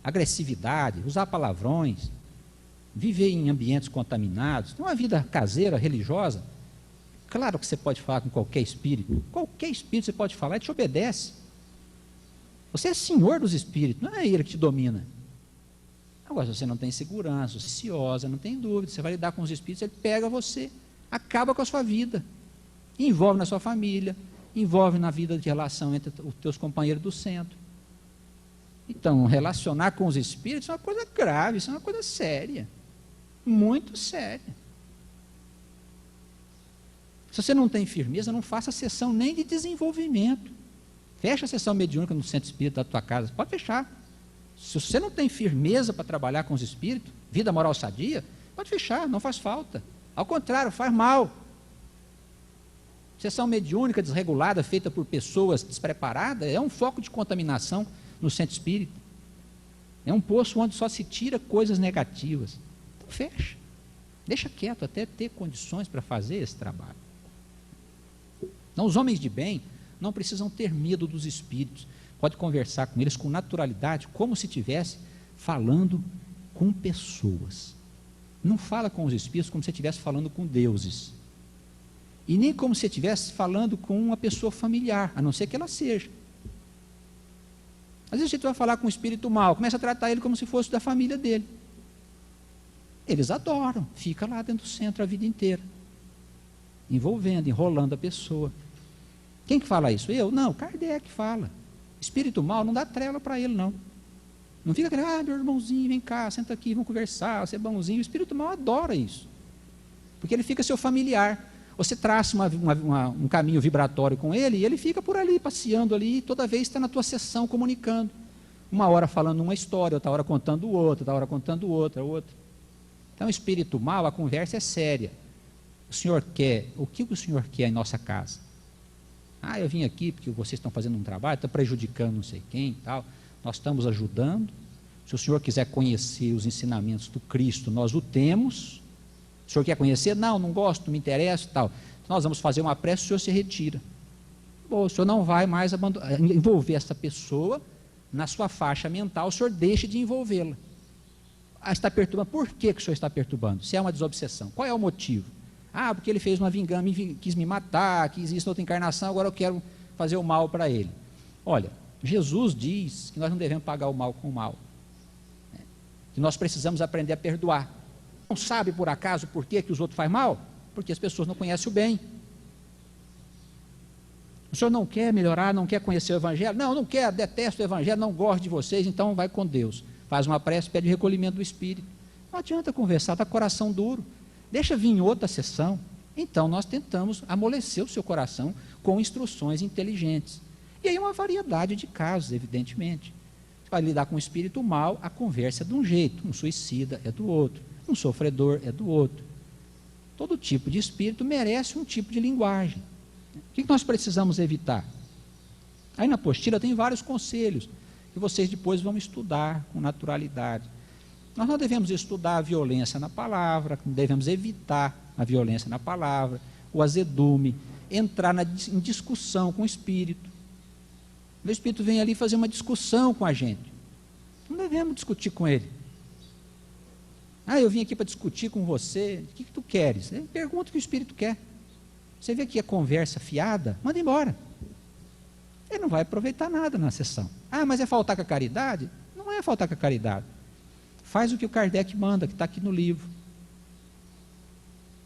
agressividade, usar palavrões, viver em ambientes contaminados, ter uma vida caseira, religiosa. Claro que você pode falar com qualquer espírito você pode falar e te obedece. Você é senhor dos espíritos, não é ele que te domina. Agora, se você não tem segurança, ansiosa, não tem dúvida, você vai lidar com os espíritos, ele pega você, acaba com a sua vida, envolve na sua família, envolve na vida de relação entre os teus companheiros do centro. Então, relacionar com os espíritos é uma coisa grave, isso é uma coisa séria, muito séria. Se você não tem firmeza, não faça sessão nem de desenvolvimento. Fecha a sessão mediúnica no centro espírita da tua casa, pode fechar. Se você não tem firmeza para trabalhar com os espíritos, vida moral sadia, pode fechar, não faz falta. Ao contrário, faz mal. Sessão mediúnica desregulada, feita por pessoas despreparadas, é um foco de contaminação no centro espírita. É um poço onde só se tira coisas negativas. Então fecha. Deixa quieto até ter condições para fazer esse trabalho. Então, os homens de bem não precisam ter medo dos espíritos. Pode conversar com eles com naturalidade, como se estivesse falando com pessoas. Não fala com os espíritos como se estivesse falando com deuses. E nem como se estivesse falando com uma pessoa familiar, a não ser que ela seja. Às vezes a gente vai falar com um espírito mau, começa a tratar ele como se fosse da família dele. Eles adoram, fica lá dentro do centro a vida inteira, envolvendo, enrolando a pessoa. Quem que fala isso? Eu? Não, Kardec fala. Espírito mau não dá trela para ele, não. Não fica querendo, meu irmãozinho, vem cá, senta aqui, vamos conversar, você é bonzinho. O espírito mau adora isso, porque ele fica seu familiar. Você traça um caminho vibratório com ele, e ele fica por ali, passeando ali, e toda vez está na tua sessão comunicando. Uma hora falando uma história, outra hora contando outra, outra hora contando outra. Então, o espírito mau, a conversa é séria. O senhor quer, o que o senhor quer em nossa casa? Eu vim aqui porque vocês estão fazendo um trabalho, estão prejudicando não sei quem, tal. Nós estamos ajudando. Se o senhor quiser conhecer os ensinamentos do Cristo, nós o temos. O senhor quer conhecer? Não, não gosto, não me interessa, tal. Então, nós vamos fazer uma prece, o senhor se retira. Bom, o senhor não vai mais envolver essa pessoa na sua faixa mental, o senhor deixa de envolvê-la. Está perturbando. Por que o senhor está perturbando? Se é uma desobsessão, qual é o motivo? Porque ele fez uma vingança, quis me matar, quis isso outra encarnação, agora eu quero fazer o mal para ele. Olha, Jesus diz que nós não devemos pagar o mal com o mal, que nós precisamos aprender a perdoar. Não sabe por acaso por que os outros fazem mal? Porque as pessoas não conhecem o bem. O senhor não quer melhorar, não quer conhecer o Evangelho? Não, não quer, detesto o Evangelho, não gosto de vocês, então vai com Deus. Faz uma prece, pede o recolhimento do Espírito. Não adianta conversar, está coração duro. Deixa vir em outra sessão. Então nós tentamos amolecer o seu coração com instruções inteligentes. E aí uma variedade de casos, evidentemente. Você vai lidar com um espírito mau, a conversa é de um jeito, um suicida é do outro, um sofredor é do outro. Todo tipo de espírito merece um tipo de linguagem. O que nós precisamos evitar? Aí na apostila tem vários conselhos, que vocês depois vão estudar com naturalidade. Nós não devemos estudar a violência na palavra, devemos evitar a violência na palavra, o azedume, entrar em discussão com o espírito. O espírito vem ali fazer uma discussão com a gente. Não devemos discutir com ele. Eu vim aqui para discutir com você, o que tu queres? Pergunta o que o espírito quer. Você vê que a conversa fiada, manda embora. Ele não vai aproveitar nada na sessão. Mas é faltar com a caridade? Não é faltar com a caridade. Faz o que o Kardec manda, que está aqui no livro.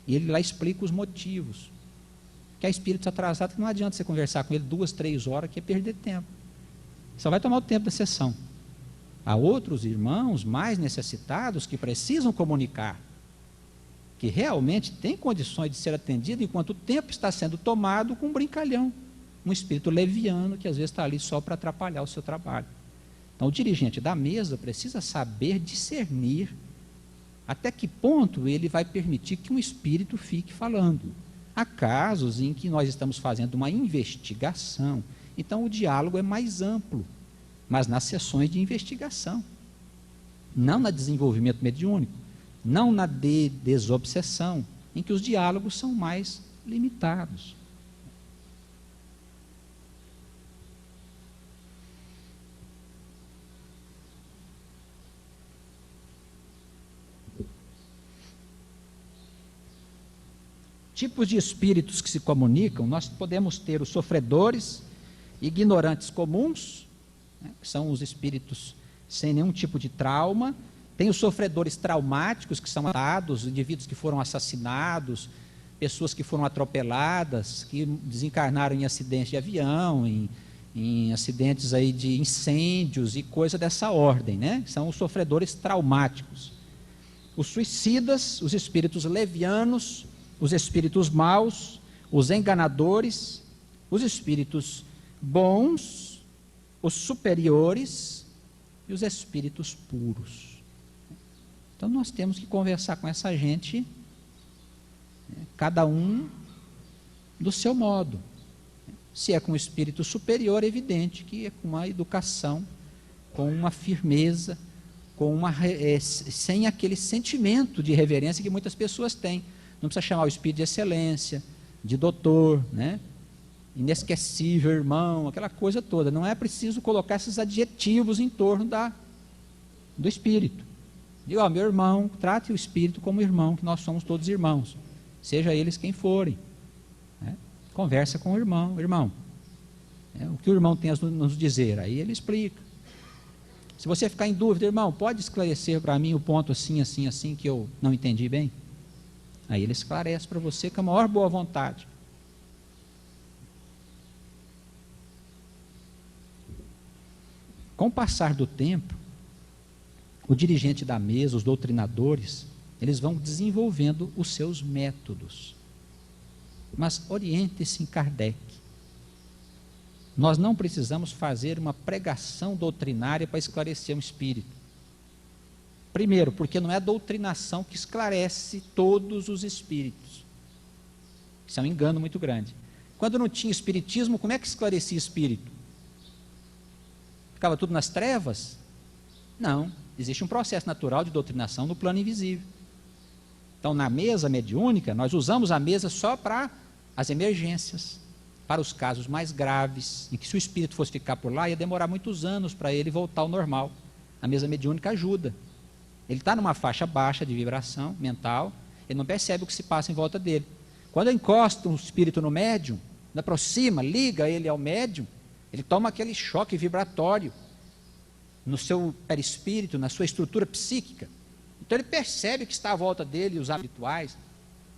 E ele lá explica os motivos. Que é espírito atrasado, que não adianta você conversar com ele 2, 3 horas, que é perder tempo. Só vai tomar o tempo da sessão. Há outros irmãos mais necessitados que precisam comunicar, que realmente têm condições de ser atendido, enquanto o tempo está sendo tomado com um brincalhão. Um espírito leviano que às vezes está ali só para atrapalhar o seu trabalho. Então, o dirigente da mesa precisa saber discernir até que ponto ele vai permitir que um espírito fique falando. Há casos em que nós estamos fazendo uma investigação, então o diálogo é mais amplo, mas nas sessões de investigação, não na desenvolvimento mediúnico, não na desobsessão, em que os diálogos são mais limitados. Tipos de espíritos que se comunicam, nós podemos ter os sofredores, ignorantes comuns, que são os espíritos sem nenhum tipo de trauma. Tem os sofredores traumáticos, que são atados, indivíduos que foram assassinados, pessoas que foram atropeladas, que desencarnaram em acidentes de avião, em acidentes aí de incêndios e coisa dessa ordem, São os sofredores traumáticos. Os suicidas, os espíritos levianos, os espíritos maus, os enganadores, os espíritos bons, os superiores e os espíritos puros. Então nós temos que conversar com essa gente, cada um do seu modo. Se é com o espírito superior, é evidente que é com uma educação, com uma firmeza, sem aquele sentimento de reverência que muitas pessoas têm. Não precisa chamar o espírito de excelência, de doutor, inesquecível irmão, aquela coisa toda. Não é preciso colocar esses adjetivos em torno do espírito. Digo, ó, meu irmão, trate o espírito como irmão, que nós somos todos irmãos, seja eles quem forem. Né? Conversa com o irmão, o que o irmão tem a nos dizer, aí ele explica. Se você ficar em dúvida, irmão, pode esclarecer para mim o ponto assim, assim, assim, que eu não entendi bem? Aí ele esclarece para você com a maior boa vontade. Com o passar do tempo, o dirigente da mesa, os doutrinadores, eles vão desenvolvendo os seus métodos. Mas oriente-se em Kardec. Nós não precisamos fazer uma pregação doutrinária para esclarecer um espírito. Primeiro, porque não é a doutrinação que esclarece todos os espíritos. Isso é um engano muito grande. Quando não tinha espiritismo, como é que esclarecia espírito? Ficava tudo nas trevas? Não, existe um processo natural de doutrinação no plano invisível. Então, na mesa mediúnica, nós usamos a mesa só para as emergências, para os casos mais graves, em que se o espírito fosse ficar por lá, ia demorar muitos anos para ele voltar ao normal. A mesa mediúnica ajuda. Ele está numa faixa baixa de vibração mental, ele não percebe o que se passa em volta dele. Quando encosta um espírito no médium, aproxima, liga ele ao médium, ele toma aquele choque vibratório no seu perispírito, na sua estrutura psíquica. Então ele percebe que está à volta dele os habituais.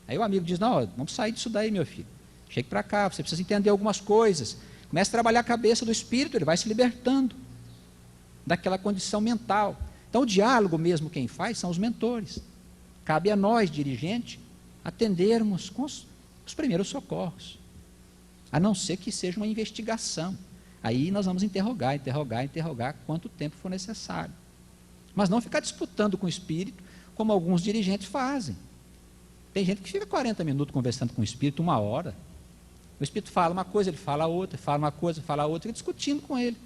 Aí o amigo diz, não, vamos sair disso daí, meu filho. Chegue para cá, você precisa entender algumas coisas. Comece a trabalhar a cabeça do espírito, ele vai se libertando daquela condição mental. Então o diálogo mesmo quem faz são os mentores. Cabe a nós, dirigente, atendermos com os primeiros socorros. A não ser que seja uma investigação. Aí nós vamos interrogar quanto tempo for necessário. Mas não ficar disputando com o espírito, como alguns dirigentes fazem. Tem gente que fica 40 minutos conversando com o espírito, 1 hora. O espírito fala uma coisa, ele fala outra, fala uma coisa, fala outra, fica discutindo com ele,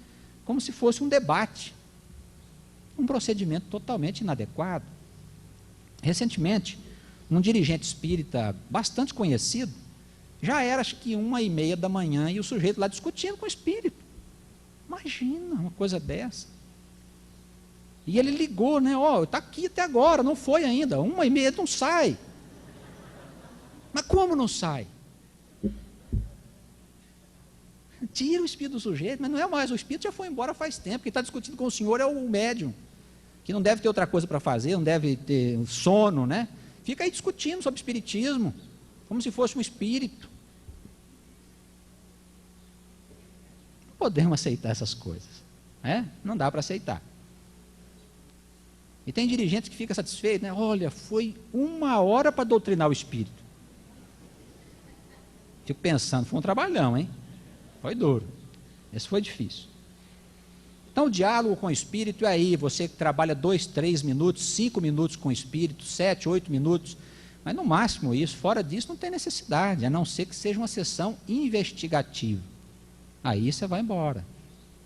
como se fosse um debate. Um procedimento totalmente inadequado. Recentemente, um dirigente espírita bastante conhecido, já era acho que 1h30 da manhã, e o sujeito lá discutindo com o espírito. Imagina uma coisa dessa. E ele ligou, né? Ó, está aqui até agora, não foi ainda, 1h30 não sai. Mas como não sai? Tira o espírito do sujeito, mas não é mais, o espírito já foi embora faz tempo, quem está discutindo com o senhor é o médium, que não deve ter outra coisa para fazer, não deve ter sono, né? Fica aí discutindo sobre espiritismo, como se fosse um espírito. Não podemos aceitar essas coisas, né? Não dá para aceitar. E tem dirigentes que ficam satisfeitos, né? Olha, foi 1 hora para doutrinar o espírito. Fico pensando, foi um trabalhão, hein? Foi duro. Esse foi difícil. Então, o diálogo com o espírito é aí, você que trabalha 2, 3 minutos, 5 minutos com o espírito, 7, 8 minutos, mas no máximo isso, fora disso não tem necessidade, a não ser que seja uma sessão investigativa. Aí você vai embora.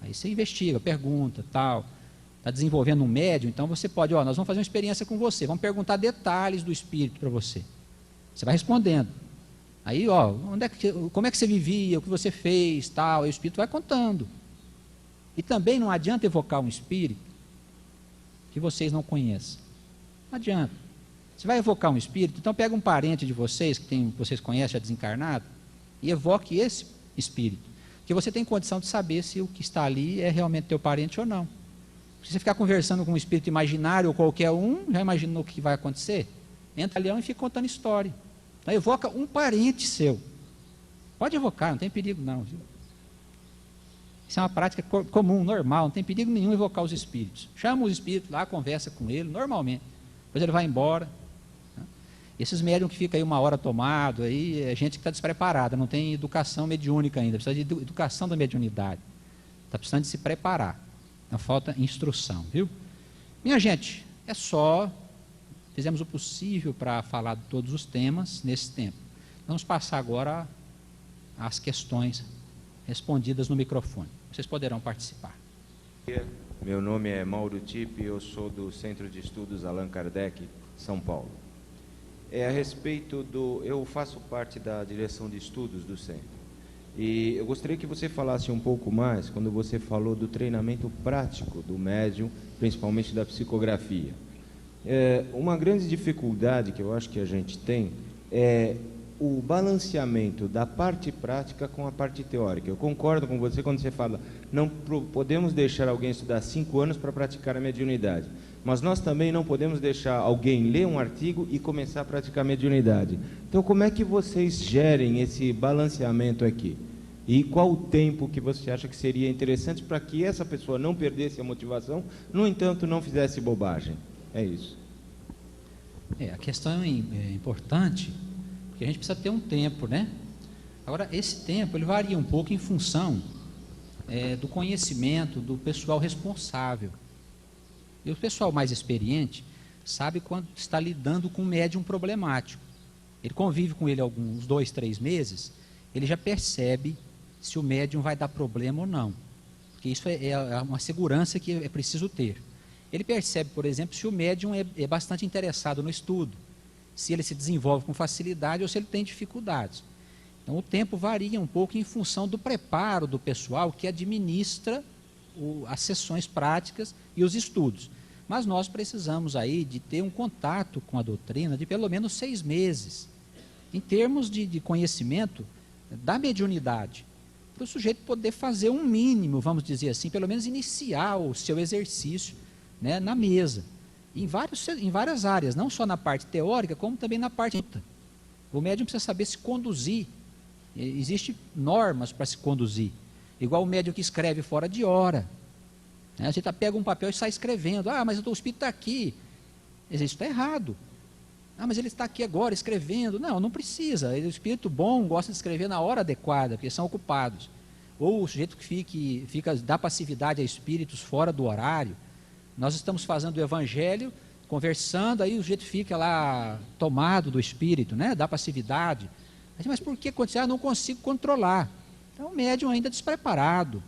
Aí você investiga, pergunta, tal. Está desenvolvendo um médium, então você pode, ó, nós vamos fazer uma experiência com você, vamos perguntar detalhes do espírito para você. Você vai respondendo. Aí, ó, como é que você vivia, o que você fez, tal, aí o espírito vai contando. E também não adianta evocar um espírito que vocês não conheçam. Não adianta. Você vai evocar um espírito, então pega um parente de vocês, que vocês conhecem, já desencarnado, e evoque esse espírito. Porque você tem condição de saber se o que está ali é realmente teu parente ou não. Se você ficar conversando com um espírito imaginário ou qualquer um, já imaginou o que vai acontecer? Entra ali e fica contando história. Então, evoca um parente seu. Pode evocar, não tem perigo não. Viu? Isso é uma prática comum, normal, não tem perigo nenhum evocar os espíritos. Chama os espíritos lá, conversa com ele, normalmente. Depois ele vai embora. Esses médiums que ficam aí 1 hora tomado, aí é gente que está despreparada, não tem educação mediúnica ainda, precisa de educação da mediunidade. Está precisando de se preparar. Então falta instrução, viu? Minha gente, é só... Fizemos o possível para falar de todos os temas nesse tempo. Vamos passar agora às questões respondidas no microfone. Vocês poderão participar. Meu nome é Mauro Tipe, eu sou do Centro de Estudos Allan Kardec, São Paulo. A respeito eu faço parte da direção de estudos do centro. E eu gostaria que você falasse um pouco mais, quando você falou do treinamento prático do médium, principalmente da psicografia. Uma grande dificuldade que eu acho que a gente tem é o balanceamento da parte prática com a parte teórica. Eu concordo com você quando você fala, não podemos deixar alguém estudar 5 anos para praticar a mediunidade, mas nós também não podemos deixar alguém ler um artigo e começar a praticar a mediunidade. Então, como é que vocês gerem esse balanceamento aqui? E qual o tempo que você acha que seria interessante para que essa pessoa não perdesse a motivação, no entanto, não fizesse bobagem? É isso. A questão é importante, porque a gente precisa ter um tempo, né? Agora, esse tempo, ele varia um pouco em função do conhecimento do pessoal responsável. E o pessoal mais experiente sabe quando está lidando com um médium problemático. Ele convive com ele alguns 2, 3 meses, ele já percebe se o médium vai dar problema ou não. Porque isso é uma segurança que é preciso ter. Ele percebe, por exemplo, se o médium é bastante interessado no estudo, se ele se desenvolve com facilidade ou se ele tem dificuldades. Então, o tempo varia um pouco em função do preparo do pessoal que administra as sessões práticas e os estudos. Mas nós precisamos aí de ter um contato com a doutrina de pelo menos 6 meses, em termos de conhecimento da mediunidade, para o sujeito poder fazer um mínimo, vamos dizer assim, pelo menos iniciar o seu exercício, né, na mesa, em várias áreas, não só na parte teórica, como também na parte... O médium precisa saber se conduzir, existem normas para se conduzir, igual o médium que escreve fora de hora, né? A gente pega um papel e sai escrevendo, mas o espírito está aqui, isso está errado, mas ele está aqui agora escrevendo, não precisa, o espírito bom gosta de escrever na hora adequada, porque são ocupados, ou o sujeito que dá passividade a espíritos fora do horário. Nós estamos fazendo o evangelho, conversando, aí o sujeito fica lá tomado do espírito, né? Dá passividade. Mas por que acontecer? Não consigo controlar. Então, o médium ainda despreparado.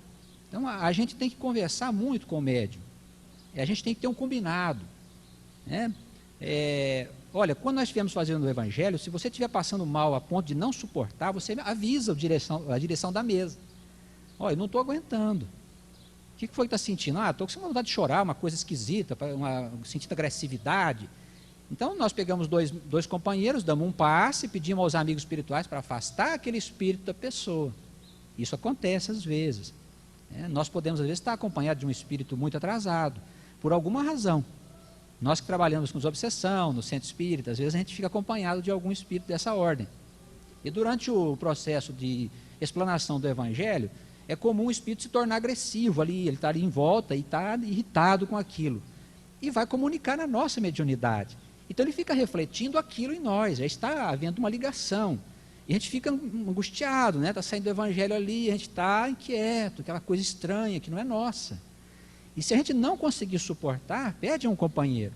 Então, a gente tem que conversar muito com o médium. A gente tem que ter um combinado, né? Olha, quando nós estivermos fazendo o evangelho, se você estiver passando mal a ponto de não suportar, você avisa a direção da mesa. Olha, eu não estou aguentando. O que foi que está sentindo? Estou com vontade de chorar, uma coisa esquisita, sentindo agressividade. Então, nós pegamos dois companheiros, damos um passe, pedimos aos amigos espirituais para afastar aquele espírito da pessoa. Isso acontece às vezes. Nós podemos, às vezes, estar acompanhados de um espírito muito atrasado, por alguma razão. Nós que trabalhamos com obsessão, no centro espírita, às vezes a gente fica acompanhado de algum espírito dessa ordem. E durante o processo de explanação do evangelho, é comum o espírito se tornar agressivo ali, ele está ali em volta e está irritado com aquilo. E vai comunicar na nossa mediunidade. Então ele fica refletindo aquilo em nós, já está havendo uma ligação. E a gente fica angustiado, né? Está saindo do evangelho ali, a gente está inquieto, aquela coisa estranha que não é nossa. E se a gente não conseguir suportar, pede a um companheiro.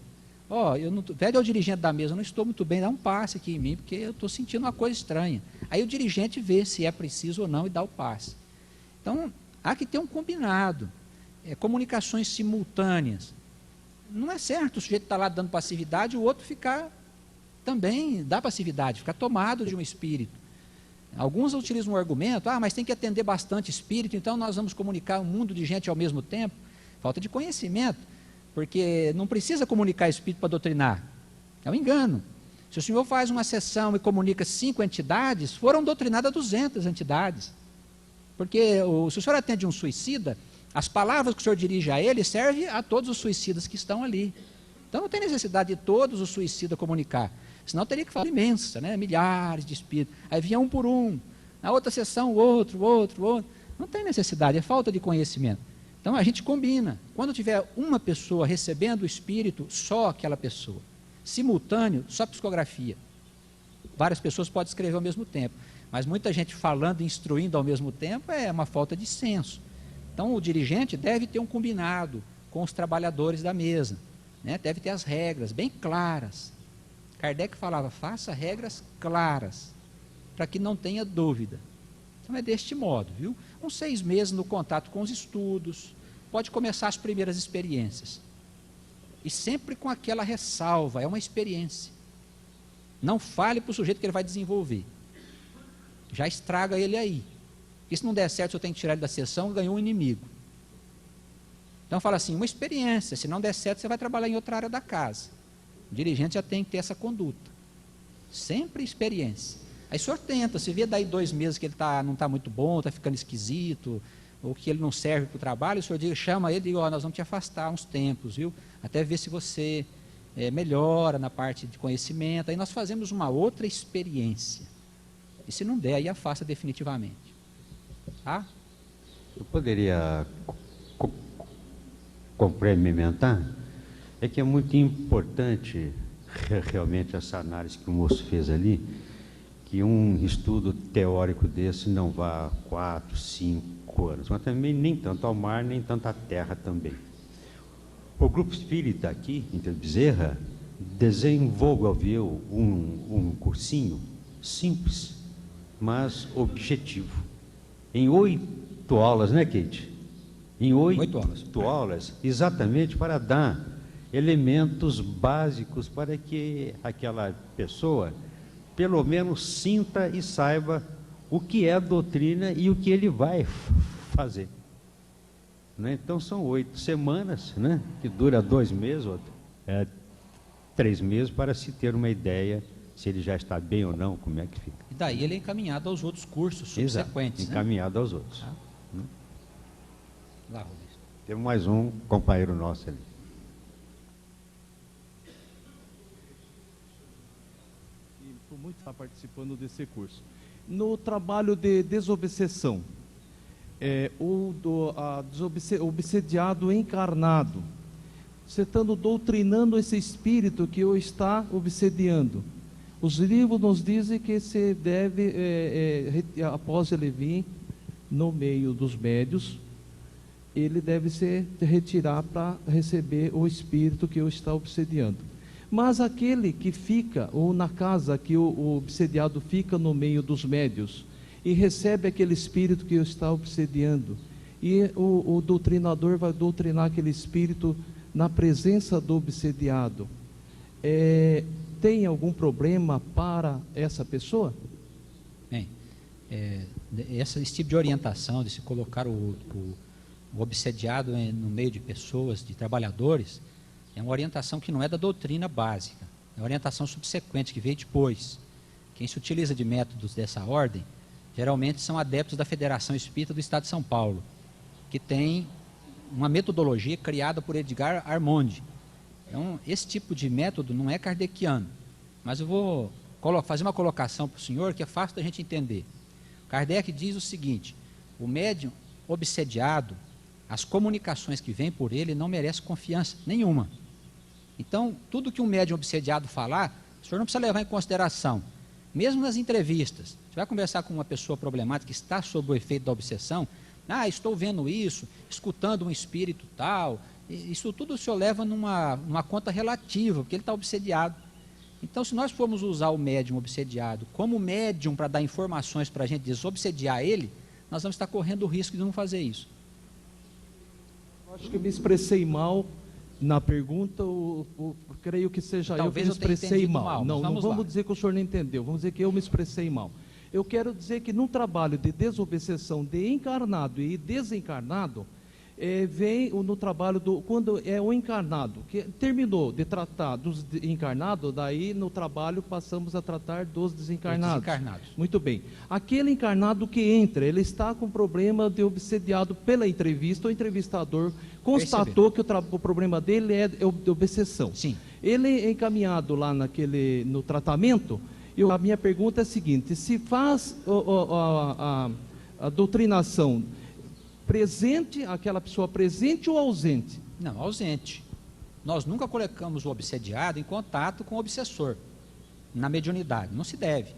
Pede ao dirigente da mesa, eu não estou muito bem, dá um passe aqui em mim, porque eu estou sentindo uma coisa estranha. Aí o dirigente vê se é preciso ou não e dá o passe. Então, há que ter um combinado, comunicações simultâneas. Não é certo o sujeito estar lá dando passividade e o outro ficar também, dar passividade, ficar tomado de um espírito. Alguns utilizam um argumento, mas tem que atender bastante espírito, então nós vamos comunicar um mundo de gente ao mesmo tempo. Falta de conhecimento, porque não precisa comunicar espírito para doutrinar. É um engano. Se o senhor faz uma sessão e comunica 5 entidades, foram doutrinadas 200 entidades. Porque se o senhor atende um suicida, as palavras que o senhor dirige a ele servem a todos os suicidas que estão ali. Então não tem necessidade de todos os suicidas comunicar. Senão teria que falar imensa, né? Milhares de espíritos. Aí vinha um por um. Na outra sessão, outro. Não tem necessidade, é falta de conhecimento. Então a gente combina. Quando tiver uma pessoa recebendo o espírito, só aquela pessoa. Simultâneo, só psicografia. Várias pessoas podem escrever ao mesmo tempo. Mas muita gente falando e instruindo ao mesmo tempo é uma falta de senso. Então o dirigente deve ter um combinado com os trabalhadores da mesa, né? Deve ter as regras bem claras. Kardec falava, faça regras claras, para que não tenha dúvida. Então é deste modo, viu? Uns 6 meses no contato com os estudos, pode começar as primeiras experiências. E sempre com aquela ressalva, é uma experiência. Não fale para o sujeito que ele vai desenvolver. Já estraga ele aí. Porque se não der certo, se eu tenho que tirar ele da sessão, ganhou um inimigo. Então fala assim, uma experiência, se não der certo, você vai trabalhar em outra área da casa. O dirigente já tem que ter essa conduta. Sempre experiência. Aí o senhor tenta, se vê daí 2 meses que ele não está muito bom, está ficando esquisito, ou que ele não serve para o trabalho, o senhor chama ele e diz, nós vamos te afastar uns tempos, viu? Até ver se você melhora na parte de conhecimento. Aí nós fazemos uma outra experiência. E se não der, aí afasta definitivamente. Tá? Eu poderia complementar? É que é muito importante realmente essa análise que o moço fez ali, que um estudo teórico desse não vá 4, 5 anos, mas também nem tanto ao mar, nem tanto à terra também. O grupo espírita aqui, em Bezerra, desenvolveu um cursinho simples, mas objetivo. Em 8 aulas, né, Kate? Em 8 aulas, exatamente para dar elementos básicos para que aquela pessoa, pelo menos, sinta e saiba o que é a doutrina e o que ele vai fazer. Né? Então, são 8 semanas, né? Que dura 2 meses, 3 meses, para se ter uma ideia se ele já está bem ou não, como é que fica. E daí ele é encaminhado aos outros cursos subsequentes. Exato, encaminhado aos outros. Lá, Rubens. Temos mais um companheiro nosso ali. Por muito estar participando desse curso. No trabalho de desobsessão, o obsediado encarnado, você estando doutrinando esse espírito que o está obsediando. Os livros nos dizem que você deve, após ele vir no meio dos médios, ele deve se retirar para receber o espírito que o está obsediando. Mas aquele que fica, ou na casa que o obsediado fica no meio dos médios, e recebe aquele espírito que o está obsediando, e o doutrinador vai doutrinar aquele espírito na presença do obsediado, tem algum problema para essa pessoa? Bem, esse tipo de orientação, de se colocar o obsediado no meio de pessoas, de trabalhadores, é uma orientação que não é da doutrina básica, é uma orientação subsequente, que veio depois. Quem se utiliza de métodos dessa ordem, geralmente são adeptos da Federação Espírita do Estado de São Paulo, que tem uma metodologia criada por Edgar Armond. Então, esse tipo de método não é kardeciano, mas eu vou fazer uma colocação para o senhor que é fácil da gente entender. Kardec diz o seguinte: o médium obsediado, as comunicações que vêm por ele não merecem confiança nenhuma. Então, tudo que um médium obsediado falar, o senhor não precisa levar em consideração. Mesmo nas entrevistas, você vai conversar com uma pessoa problemática que está sob o efeito da obsessão, estou vendo isso, escutando um espírito tal, isso tudo o senhor leva numa conta relativa, porque ele está obsediado. Então, se nós formos usar o médium obsediado como médium para dar informações para a gente desobsediar ele, nós vamos estar correndo o risco de não fazer isso. Acho que me expressei mal na pergunta, creio que seja talvez eu que me expressei mal. Não vamos vamos dizer que o senhor não entendeu, vamos dizer que eu me expressei mal. Eu quero dizer que num trabalho de desobsessão de encarnado e desencarnado, vem no trabalho quando é o encarnado, que terminou de tratar dos encarnados, daí no trabalho passamos a tratar dos desencarnados. Muito bem. Aquele encarnado que entra, ele está com problema de obsediado pela entrevista, o entrevistador constatou que o problema dele é de obsessão. Sim. Ele é encaminhado lá no tratamento, e a minha pergunta é a seguinte: se faz a doutrinação presente, aquela pessoa presente ou ausente? Não, ausente. Nós nunca colocamos o obsediado em contato com o obsessor, na mediunidade, não se deve.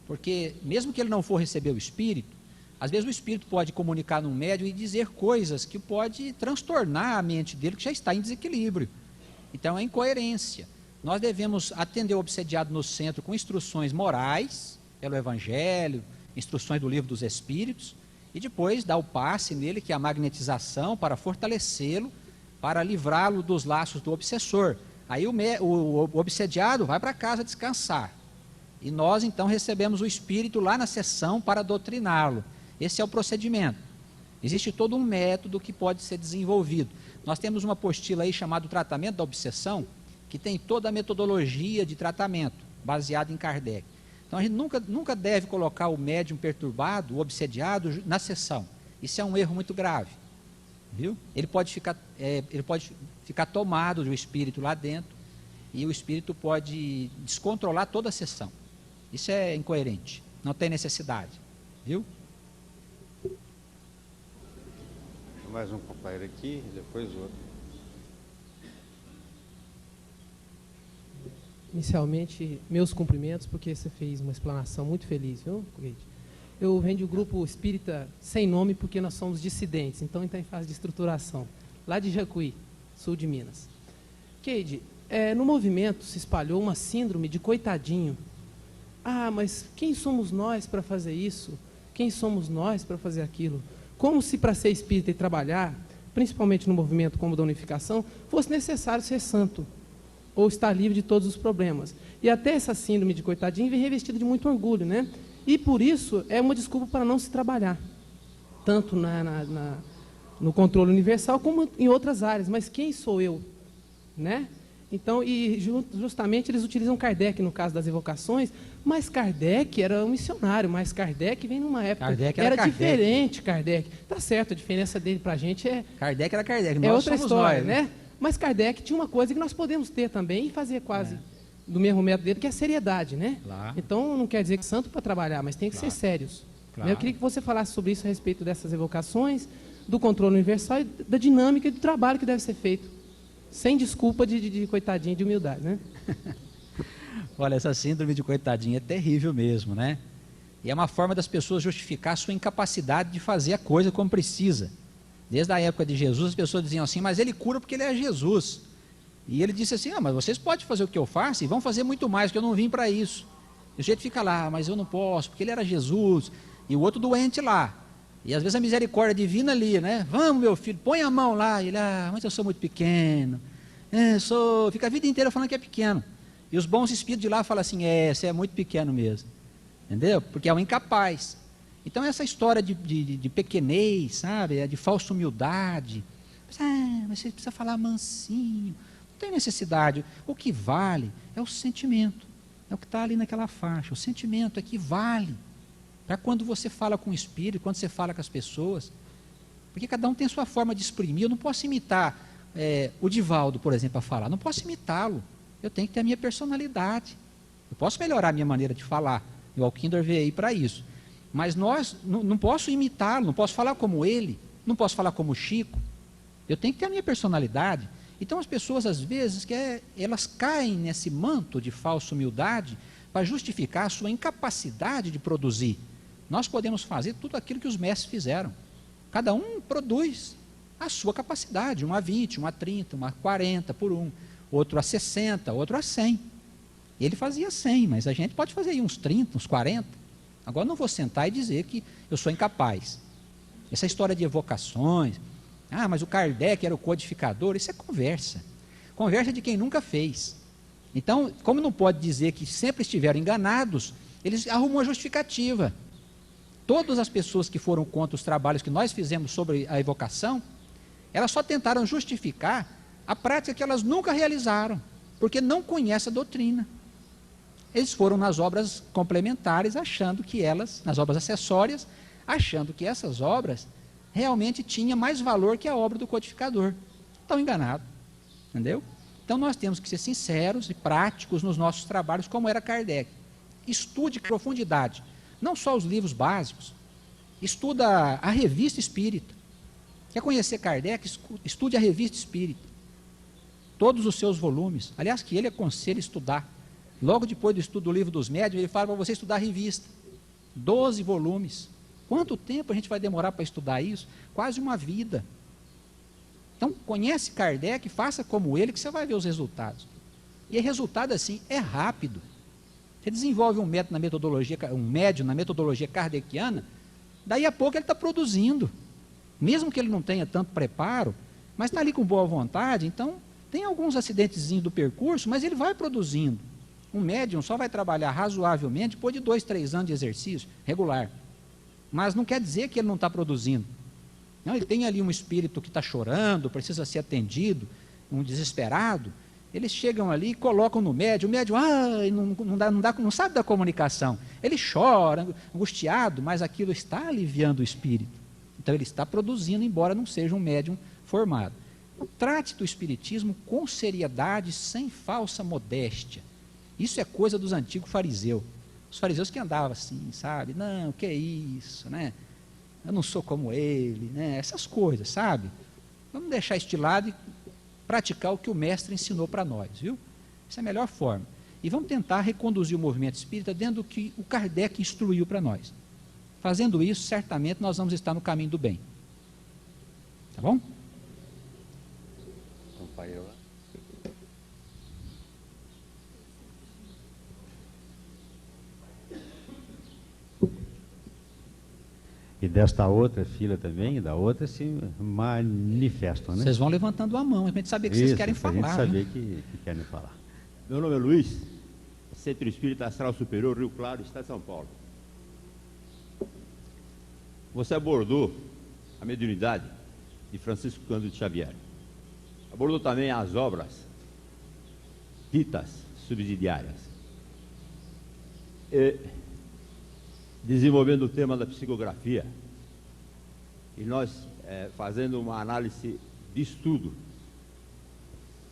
Porque mesmo que ele não for receber o espírito, às vezes o espírito pode comunicar num médium e dizer coisas que pode transtornar a mente dele, que já está em desequilíbrio. Então é incoerência. Nós devemos atender o obsediado no centro com instruções morais, pelo Evangelho, instruções do Livro dos Espíritos, e depois dar o passe nele, que é a magnetização, para fortalecê-lo, para livrá-lo dos laços do obsessor. Aí o obsediado vai para casa descansar. E nós então recebemos o espírito lá na sessão para doutriná-lo. Esse é o procedimento. Existe todo um método que pode ser desenvolvido. Nós temos uma apostila aí chamada Tratamento da Obsessão, que tem toda a metodologia de tratamento, baseada em Kardec. Então a gente nunca deve colocar o médium perturbado, o obsediado, na sessão. Isso é um erro muito grave. Viu? Ele pode ficar tomado do espírito lá dentro, e o espírito pode descontrolar toda a sessão. Isso é incoerente, não tem necessidade. Viu? Mais um companheiro aqui, depois outro. Inicialmente, meus cumprimentos, porque você fez uma explanação muito feliz, viu, Keide? Eu venho do grupo espírita sem nome, porque nós somos dissidentes, então está em fase de estruturação, lá de Jacuí, sul de Minas. Keide, no movimento se espalhou uma síndrome de coitadinho. Ah, mas quem somos nós para fazer isso? Quem somos nós para fazer aquilo? Como se para ser espírita e trabalhar, principalmente no movimento como da unificação, fosse necessário ser santo, ou estar livre de todos os problemas. E até essa síndrome de coitadinho vem revestida de muito orgulho, né? E por isso é uma desculpa para não se trabalhar, tanto no controle universal como em outras áreas. Mas quem sou eu? Né? Então, e justamente eles utilizam Kardec no caso das evocações, mas Kardec era um missionário, mas Kardec vem numa época era diferente. Kardec, tá certo, a diferença dele para a gente é... Kardec era Kardec, é outra história, né? Mas Kardec tinha uma coisa que nós podemos ter também e fazer quase do mesmo método dele, que é a seriedade, né? Claro. Então, não quer dizer que santo para trabalhar, mas tem que ser sérios. Claro. Eu queria que você falasse sobre isso a respeito dessas evocações, do controle universal e da dinâmica e do trabalho que deve ser feito. Sem desculpa de coitadinho, de humildade, né? Olha, essa síndrome de coitadinho é terrível mesmo, né? E é uma forma das pessoas justificar a sua incapacidade de fazer a coisa como precisa. Desde a época de Jesus, as pessoas diziam assim, mas ele cura porque ele é Jesus. E ele disse assim, mas vocês podem fazer o que eu faço e vão fazer muito mais, porque eu não vim para isso. E o jeito fica lá, mas eu não posso, porque ele era Jesus. E o outro doente lá. E às vezes a misericórdia divina ali, né? Vamos, meu filho, põe a mão lá. E ele, mas eu sou muito pequeno. Fica a vida inteira falando que é pequeno. E os bons espíritos de lá falam assim, você é muito pequeno mesmo. Entendeu? Porque é um incapaz. Então essa história de pequenez, sabe? De falsa humildade. Mas você precisa falar mansinho. Não tem necessidade. O que vale é o sentimento. É o que está ali naquela faixa. O sentimento é que vale. Para quando você fala com o espírito, quando você fala com as pessoas. Porque cada um tem a sua forma de exprimir. Eu não posso imitar o Divaldo, por exemplo, a falar. Não posso imitá-lo. Eu tenho que ter a minha personalidade. Eu posso melhorar a minha maneira de falar. O Alkindor veio aí para isso. Mas não posso imitá-lo, não posso falar como ele, não posso falar como o Chico. Eu tenho que ter a minha personalidade. Então as pessoas, às vezes, elas caem nesse manto de falsa humildade para justificar a sua incapacidade de produzir. Nós podemos fazer tudo aquilo que os mestres fizeram. Cada um produz a sua capacidade, um a 20, um a 30, um a 40 por um, outro a 60, outro a 100. Ele fazia 100, mas a gente pode fazer aí uns 30, uns 40. Agora não vou sentar e dizer que eu sou incapaz. Essa história de evocações, mas o Kardec era o codificador, isso é conversa. Conversa de quem nunca fez. Então, como não pode dizer que sempre estiveram enganados, eles arrumam uma justificativa. Todas as pessoas que foram contra os trabalhos que nós fizemos sobre a evocação, elas só tentaram justificar a prática que elas nunca realizaram, porque não conhecem a doutrina. Eles foram nas obras complementares, achando que nas obras acessórias, achando que essas obras realmente tinham mais valor que a obra do codificador. Estão enganados, entendeu? Então nós temos que ser sinceros e práticos nos nossos trabalhos, como era Kardec. Estude com profundidade, não só os livros básicos, estuda a revista espírita. Quer conhecer Kardec? Estude a revista espírita. Todos os seus volumes. Aliás, que ele aconselha estudar. Logo depois do estudo do Livro dos Médiuns, ele fala para você estudar a revista. 12 volumes. Quanto tempo a gente vai demorar para estudar isso? Quase uma vida. Então, conhece Kardec, faça como ele, que você vai ver os resultados. E o resultado, assim, é rápido. Você desenvolve um médium na metodologia kardeciana, daí a pouco ele está produzindo. Mesmo que ele não tenha tanto preparo, mas está ali com boa vontade, então tem alguns acidentezinhos do percurso, mas ele vai produzindo. Um médium só vai trabalhar razoavelmente depois de 2, 3 anos de exercício regular. mas não quer dizer que ele não está produzindo. Não, ele tem ali um espírito que está chorando, precisa ser atendido, um desesperado. Eles chegam ali e colocam no médium, o médium não sabe da comunicação. Ele chora, angustiado, mas aquilo está aliviando o espírito. Então ele está produzindo, embora não seja um médium formado. Trate do espiritismo com seriedade, sem falsa modéstia. Isso é coisa dos antigos fariseus. Os fariseus que andavam assim, sabe? Não, que é isso, né? Eu não sou como ele, né? Essas coisas, sabe? Vamos deixar isso de lado e praticar o que o mestre ensinou para nós, viu? Essa é a melhor forma. E vamos tentar reconduzir o movimento espírita dentro do que o Kardec instruiu para nós. Fazendo isso, certamente nós vamos estar no caminho do bem. Tá bom? E desta outra fila também, e da outra, se manifestam, né? Vocês vão levantando a mão, a gente saber que vocês querem falar. A gente saber que querem falar. Meu nome é Luiz, Centro Espírita Astral Superior, Rio Claro, Estado de São Paulo. Você abordou a mediunidade de Francisco Cândido Xavier. Abordou também as obras ditas subsidiárias. E, desenvolvendo o tema da psicografia, e nós fazendo uma análise de estudo,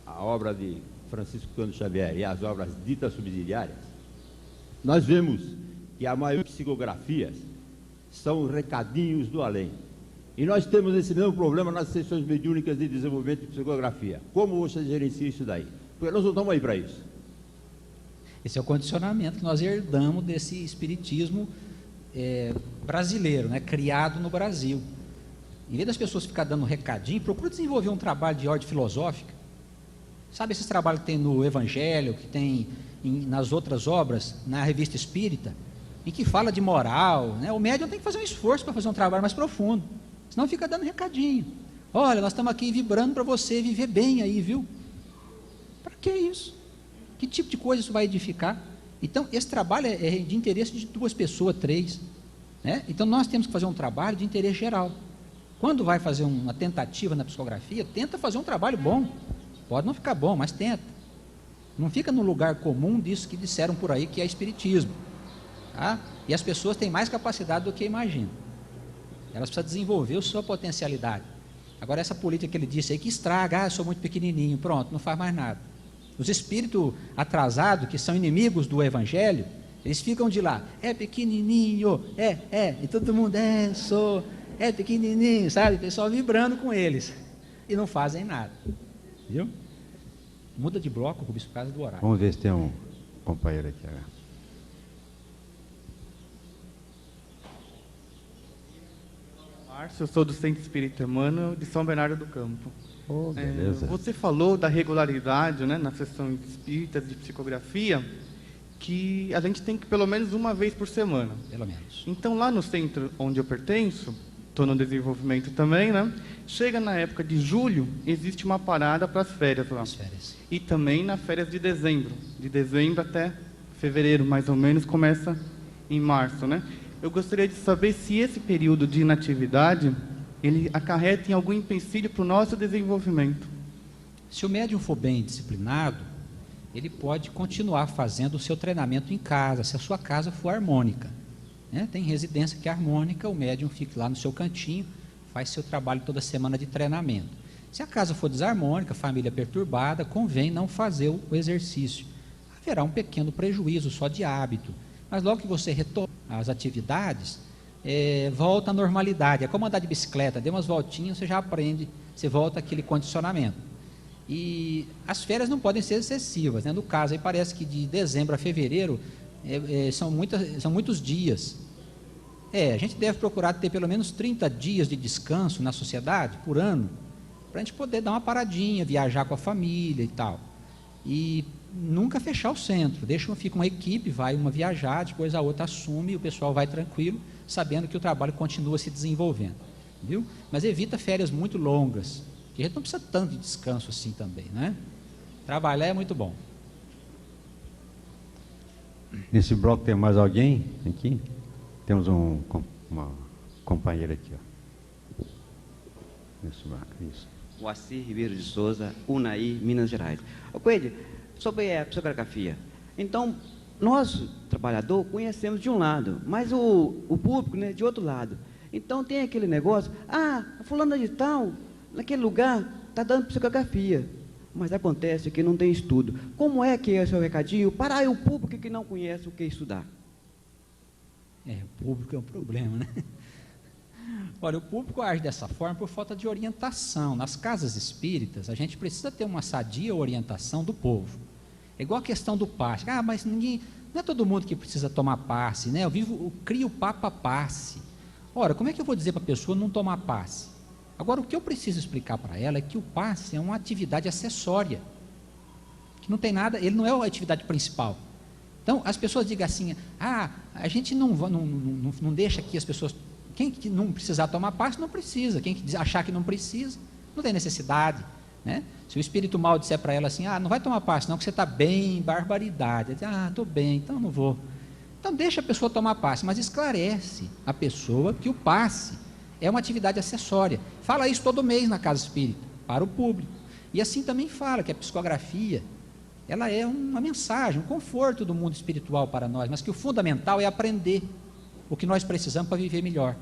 a obra de Francisco Cândido Xavier e as obras ditas subsidiárias, nós vemos que a maioria das psicografias são recadinhos do além. E nós temos esse mesmo problema nas sessões mediúnicas de desenvolvimento de psicografia. Como você gerencia isso daí? Porque nós não estamos aí para isso. Esse é o condicionamento que nós herdamos desse espiritismo brasileiro, né, criado no Brasil. Em vez das pessoas ficarem dando recadinho, procura desenvolver um trabalho de ordem filosófica. Sabe esses trabalhos que tem no Evangelho, que tem nas outras obras, na Revista Espírita, em que fala de moral, né? O médium tem que fazer um esforço para fazer um trabalho mais profundo, senão fica dando recadinho. Olha, nós estamos aqui vibrando para você viver bem aí, viu? Para que isso? Que tipo de coisa isso vai edificar? Então, esse trabalho é de interesse de 2 pessoas, 3. Né? Então, nós temos que fazer um trabalho de interesse geral. Quando vai fazer uma tentativa na psicografia, tenta fazer um trabalho bom. Pode não ficar bom, mas tenta. Não fica no lugar comum disso que disseram por aí, que é espiritismo. Tá? E as pessoas têm mais capacidade do que imaginam. Elas precisam desenvolver a sua potencialidade. Agora, essa política que ele disse aí, que estraga, eu sou muito pequenininho, pronto, não faz mais nada. Os espíritos atrasados, que são inimigos do Evangelho, eles ficam de lá, é pequenininho, e todo mundo, é pequenininho, sabe? O pessoal vibrando com eles, e não fazem nada, viu? Muda de bloco, Rubens, por causa do horário. Vamos ver se tem um companheiro aqui. Eu sou do Centro Espírita Emmanuel de São Bernardo do Campo. Beleza. Você falou da regularidade, né, nas sessões espíritas de psicografia, que a gente tem que pelo menos uma vez por semana. Pelo menos. Então, lá no centro onde eu pertenço, estou no desenvolvimento também, né? Chega na época de julho, existe uma parada para as férias lá. As férias. E também nas férias de dezembro. De dezembro até fevereiro, mais ou menos, começa em março, né? Eu gostaria de saber se esse período de inatividade ele acarreta em algum empecilho para o nosso desenvolvimento. Se o médium for bem disciplinado, ele pode continuar fazendo o seu treinamento em casa, se a sua casa for harmônica. Né? Tem residência que é harmônica, o médium fica lá no seu cantinho, faz seu trabalho toda semana de treinamento. Se a casa for desarmônica, família perturbada, convém não fazer o exercício. Haverá um pequeno prejuízo só de hábito, mas logo que você retoma as atividades, volta à normalidade. É como andar de bicicleta, dê umas voltinhas, você já aprende, você volta àquele condicionamento. E as férias não podem ser excessivas, né? No caso, aí parece que de dezembro a fevereiro são muitos dias. A gente deve procurar ter pelo menos 30 dias de descanso na sociedade por ano, para a gente poder dar uma paradinha, viajar com a família e tal. E nunca fechar o centro, fica uma equipe, vai uma viajar, depois a outra assume e o pessoal vai tranquilo, sabendo que o trabalho continua se desenvolvendo, viu? Mas evita férias muito longas, porque a gente não precisa tanto de descanso assim também, né? Trabalhar é muito bom. Nesse bloco tem mais alguém aqui? Temos uma companheiro aqui, ó. Isso. Moacir Ribeiro de Souza, Unai, Minas Gerais. Ô Coelho, sobre a psicografia, então, nós, trabalhador, conhecemos de um lado, mas o público, né, de outro lado. Então, tem aquele negócio, fulano de tal, naquele lugar, está dando psicografia, mas acontece que não tem estudo. Como é que é o seu recadinho para o público que não conhece o que estudar? O público é um problema, né? Olha, o público age dessa forma por falta de orientação. Nas casas espíritas, a gente precisa ter uma sadia orientação do povo. É igual a questão do passe. Mas ninguém, não é todo mundo que precisa tomar passe, né? Eu crio o Papa passe. Ora, como é que eu vou dizer para a pessoa não tomar passe? Agora, o que eu preciso explicar para ela é que o passe é uma atividade acessória, que não tem nada, ele não é a atividade principal. Então, as pessoas digam assim, a gente não deixa aqui as pessoas... Quem que não precisar tomar passe, não precisa. Quem achar que não precisa, não tem necessidade, né? Se o espírito mal disser para ela assim, não vai tomar passe não, que você está bem, barbaridade. Estou bem, então não vou. Então deixa a pessoa tomar passe, mas esclarece a pessoa que o passe é uma atividade acessória. Fala isso todo mês na casa espírita, para o público. E assim também fala que a psicografia, ela é uma mensagem, um conforto do mundo espiritual para nós, mas que o fundamental é aprender o que nós precisamos para viver melhor.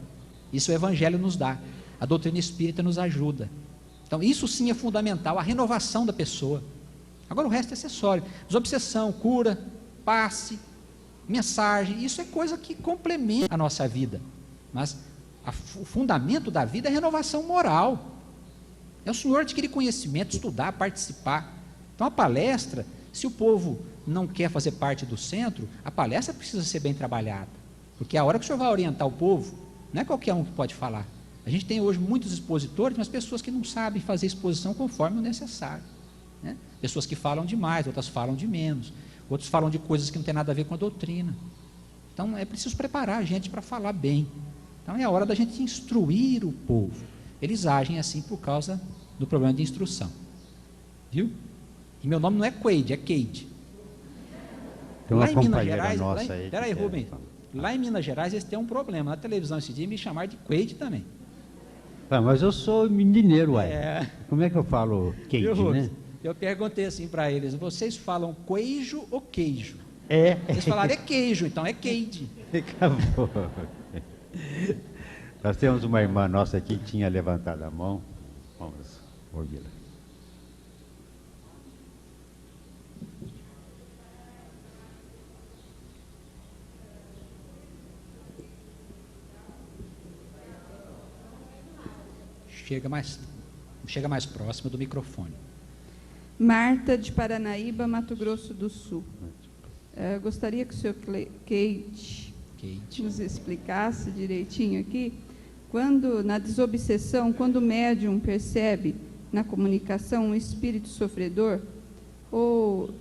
Isso o Evangelho nos dá, a doutrina espírita nos ajuda. Então isso sim é fundamental, a renovação da pessoa. Agora o resto é acessório, desobsessão, cura, passe, mensagem, isso é coisa que complementa a nossa vida, mas o fundamento da vida é a renovação moral, é o senhor adquirir conhecimento, estudar, participar. Então a palestra, se o povo não quer fazer parte do centro, a palestra precisa ser bem trabalhada, porque a hora que o senhor vai orientar o povo, não é qualquer um que pode falar. A gente tem hoje muitos expositores, mas pessoas que não sabem fazer exposição conforme o necessário, né? Pessoas que falam demais, outras falam de menos, outros falam de coisas que não tem nada a ver com a doutrina. Então é preciso preparar a gente para falar bem. Então é a hora da gente instruir o povo. Eles agem assim por causa do problema de instrução, viu? E meu nome não é Queide, é Keide. Lá em Minas Gerais, peraí, Rubens, lá em Minas Gerais eles têm um problema. Na televisão esse dia me chamaram de Queide também. Mas eu sou mineiro, ué. Como é que eu falo Keide, né? Eu perguntei assim para eles, vocês falam queijo ou queijo? Eles falaram, é queijo, então é Keide. Acabou. Nós temos uma irmã nossa aqui que tinha levantado a mão. Vamos ouvi-la. Chega mais próximo do microfone. Marta, de Paranaíba, Mato Grosso do Sul. Gostaria que o senhor Keide nos explicasse direitinho aqui, quando, na desobsessão, quando o médium percebe na comunicação um espírito sofredor,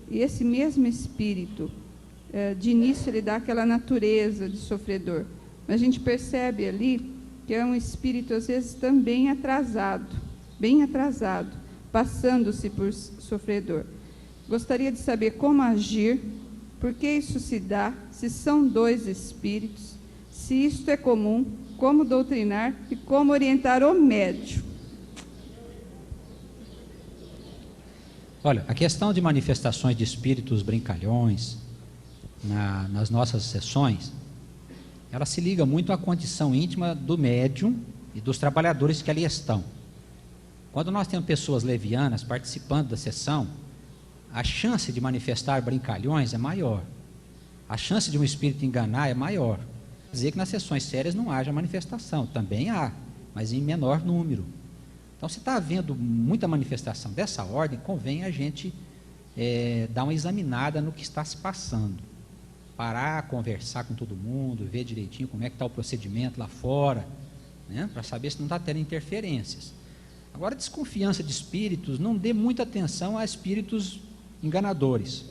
e esse mesmo espírito, de início ele dá aquela natureza de sofredor, mas a gente percebe ali que é um espírito, às vezes, também atrasado, bem atrasado, passando-se por sofredor. Gostaria de saber como agir, por que isso se dá, se são dois espíritos, se isto é comum, como doutrinar e como orientar o médium. Olha, a questão de manifestações de espíritos brincalhões nas nossas sessões, ela se liga muito à condição íntima do médium e dos trabalhadores que ali estão. Quando nós temos pessoas levianas participando da sessão, a chance de manifestar brincalhões é maior. A chance de um espírito enganar é maior. Quer dizer que nas sessões sérias não haja manifestação, também há, mas em menor número. Então, se está havendo muita manifestação dessa ordem, convém a gente dar uma examinada no que está se passando. Parar, conversar com todo mundo, ver direitinho como é que está o procedimento lá fora, né, para saber se não está tendo interferências. Agora, desconfiança de espíritos, não dê muita atenção a espíritos enganadores.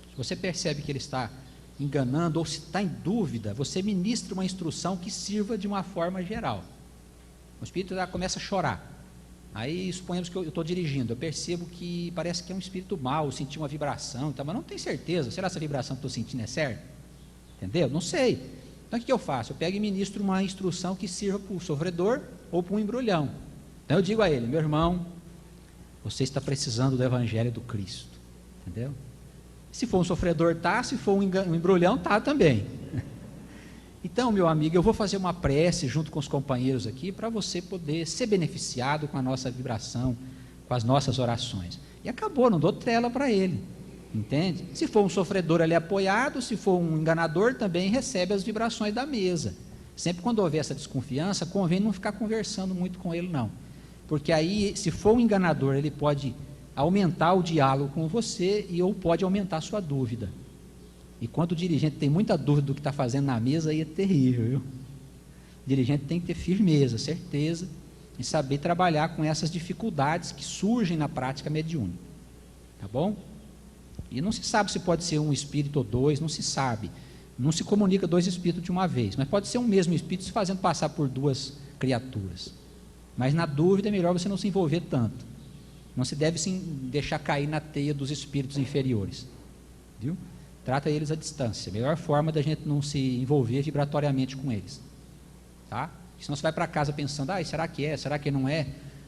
Se você percebe que ele está enganando ou se está em dúvida, você ministra uma instrução que sirva de uma forma geral. O espírito já começa a chorar. Aí suponhamos que eu estou dirigindo, eu percebo que parece que é um espírito mau, eu senti uma vibração, mas não tenho certeza, será que essa vibração que estou sentindo é certa? Entendeu? Não sei. Então o que eu faço? Eu pego e ministro uma instrução que sirva para o sofredor ou para um embrulhão. Então eu digo a ele: meu irmão, você está precisando do Evangelho do Cristo. Entendeu? Se for um sofredor, tá. Se for um embrulhão, tá também. Então, meu amigo, eu vou fazer uma prece junto com os companheiros aqui para você poder ser beneficiado com a nossa vibração, com as nossas orações. E acabou, não dou trela para ele. Entende? Se for um sofredor ali apoiado, se for um enganador, também recebe as vibrações da mesa. Sempre quando houver essa desconfiança, convém não ficar conversando muito com ele, não. Porque aí, se for um enganador, ele pode aumentar o diálogo com você ou pode aumentar a sua dúvida. E quando o dirigente tem muita dúvida do que está fazendo na mesa, aí é terrível, viu? O dirigente tem que ter firmeza, certeza, em saber trabalhar com essas dificuldades que surgem na prática mediúnica. Tá bom? E não se sabe se pode ser um espírito ou dois, não se sabe. Não se comunica dois espíritos de uma vez, mas pode ser um mesmo espírito se fazendo passar por duas criaturas. Mas na dúvida é melhor você não se envolver tanto. Não se deve se deixar cair na teia dos espíritos inferiores. Viu? Trata eles à distância. A melhor forma da gente não se envolver vibratoriamente com eles. Tá? Senão você vai para casa pensando: será que é? Será que não é?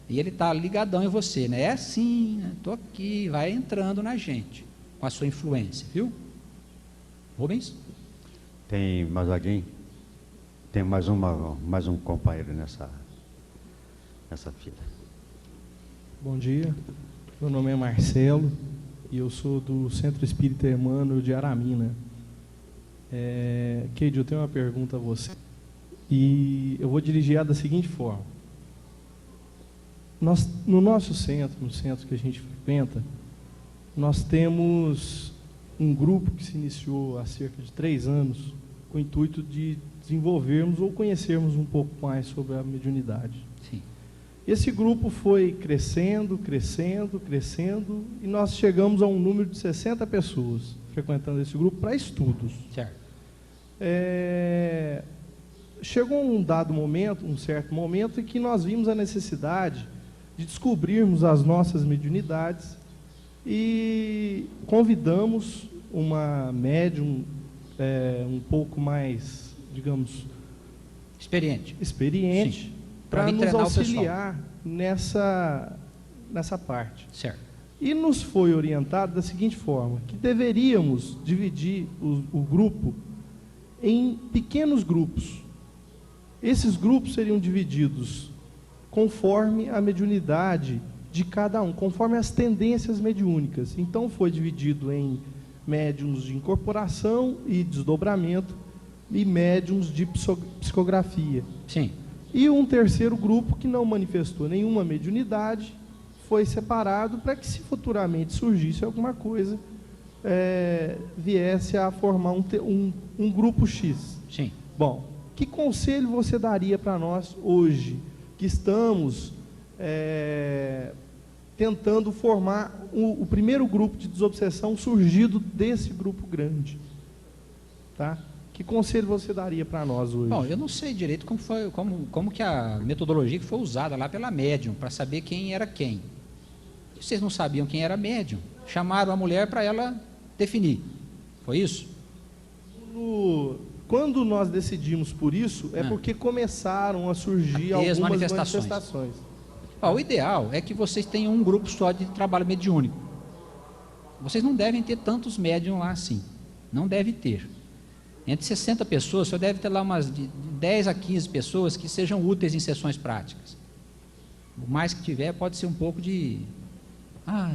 E ele está ligadão em você, né? É sim, estou aqui, vai entrando na gente com a sua influência, viu? Rubens? Tem mais alguém? Tem mais um companheiro nessa fila. Bom dia, meu nome é Marcelo e eu sou do Centro Espírita Emmanuel de Aramina. Keide, eu tenho uma pergunta a você e eu vou dirigir ela da seguinte forma. No nosso centro, no centro que a gente frequenta, nós temos um grupo que se iniciou há cerca de 3 anos com o intuito de desenvolvermos ou conhecermos um pouco mais sobre a mediunidade. Sim. Esse grupo foi crescendo, e nós chegamos a um número de 60 pessoas frequentando esse grupo para estudos. Certo. Chegou um certo momento em que nós vimos a necessidade de descobrirmos as nossas mediunidades e convidamos uma médium um pouco mais, digamos, experiente para nos auxiliar nessa parte. Certo. E nos foi orientado da seguinte forma, que deveríamos dividir o grupo em pequenos grupos. Esses grupos seriam divididos conforme a mediunidade de cada um, conforme as tendências mediúnicas. Então foi dividido em médiums de incorporação e desdobramento e médiums de psicografia. Sim. E um terceiro grupo que não manifestou nenhuma mediunidade foi separado para que, se futuramente surgisse alguma coisa, viesse a formar um grupo X. Sim. Bom, que conselho você daria para nós hoje, que estamos tentando formar o primeiro grupo de desobsessão surgido desse grupo grande? Tá? Que conselho você daria para nós hoje? Bom, eu não sei direito como que a metodologia que foi usada lá pela médium, para saber quem era quem. Vocês não sabiam quem era médium, chamaram a mulher para ela definir. Foi isso? Quando nós decidimos por isso, porque começaram a surgir algumas manifestações. O ideal é que vocês tenham um grupo só de trabalho mediúnico. Vocês não devem ter tantos médiums lá assim. Não deve ter. Entre 60 pessoas, só deve ter lá umas de 10 a 15 pessoas que sejam úteis em sessões práticas. O mais que tiver pode ser um pouco de...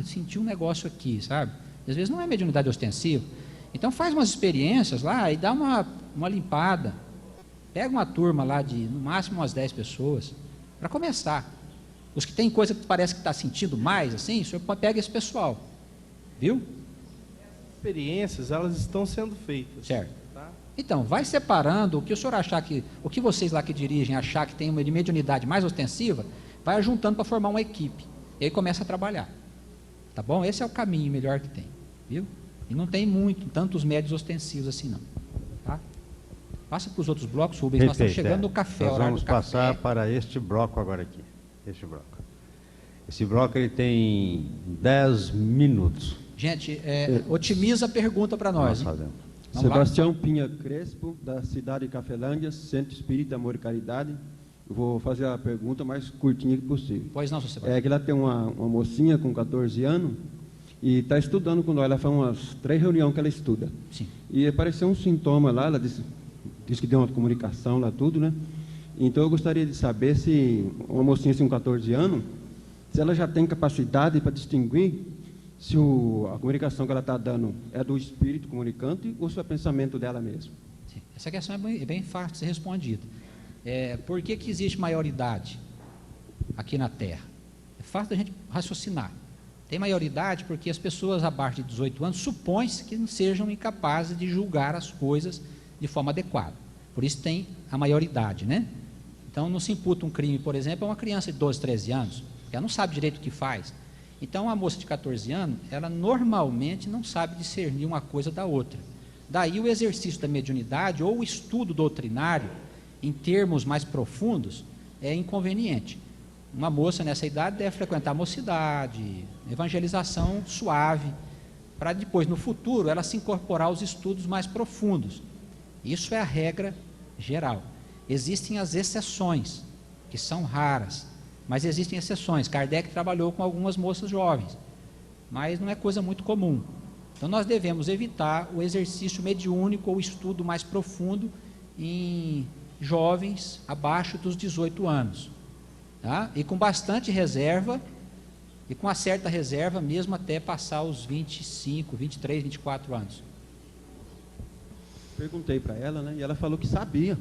senti um negócio aqui, sabe? Às vezes não é mediunidade ostensiva. Então faz umas experiências lá e dá uma limpada. Pega uma turma lá de, no máximo, umas 10 pessoas, para começar. Os que tem coisa que parece que está sentindo mais, assim, o senhor pega esse pessoal. Viu? As experiências, elas estão sendo feitas. Certo. Então, vai separando o que o senhor achar o que vocês lá que dirigem achar que tem uma mediunidade mais ostensiva, vai juntando para formar uma equipe. E aí começa a trabalhar. Tá bom? Esse é o caminho melhor que tem. Viu? E não tem tantos médios ostensivos assim não. Tá? Passa para os outros blocos, Rubens, nós estamos chegando no café. Nós vamos passar para este bloco agora aqui. Esse bloco ele tem 10 minutos. Gente, otimiza a pergunta para nós. Sebastião Pinha Crespo, da cidade de Cafelândia, Centro Espírita Amor e Caridade. Eu vou fazer a pergunta mais curtinha que possível. Pois não, Sebastião. É que ela tem uma mocinha com 14 anos e está estudando com nós. Ela faz umas 3 reuniões que ela estuda. Sim. E apareceu um sintoma lá, ela disse que deu uma comunicação lá, tudo, né? Então eu gostaria de saber se uma mocinha com 14 anos, se ela já tem capacidade para distinguir se a comunicação que ela está dando é do espírito comunicante ou se é pensamento dela mesma. Sim. Essa questão é bem fácil de ser respondida. Por que existe maioridade aqui na Terra? É fácil da gente raciocinar. Tem maioridade porque as pessoas abaixo de 18 anos supõe-se que não sejam incapazes de julgar as coisas de forma adequada. Por isso tem a maioridade, né? Então não se imputa um crime, por exemplo, a uma criança de 12, 13 anos, que ela não sabe direito o que faz. Então uma moça de 14 anos, ela normalmente não sabe discernir uma coisa da outra. Daí o exercício da mediunidade ou o estudo doutrinário, em termos mais profundos, é inconveniente. Uma moça nessa idade deve frequentar a mocidade, evangelização suave, para depois, no futuro, ela se incorporar aos estudos mais profundos. Isso é a regra geral. Existem as exceções, que são raras, mas existem exceções. Kardec trabalhou com algumas moças jovens, mas não é coisa muito comum. Então nós devemos evitar o exercício mediúnico ou estudo mais profundo em jovens abaixo dos 18 anos, tá? E com bastante reserva, e com uma certa reserva mesmo até passar os 25, 23, 24 anos. Perguntei para ela, né? E ela falou que sabia.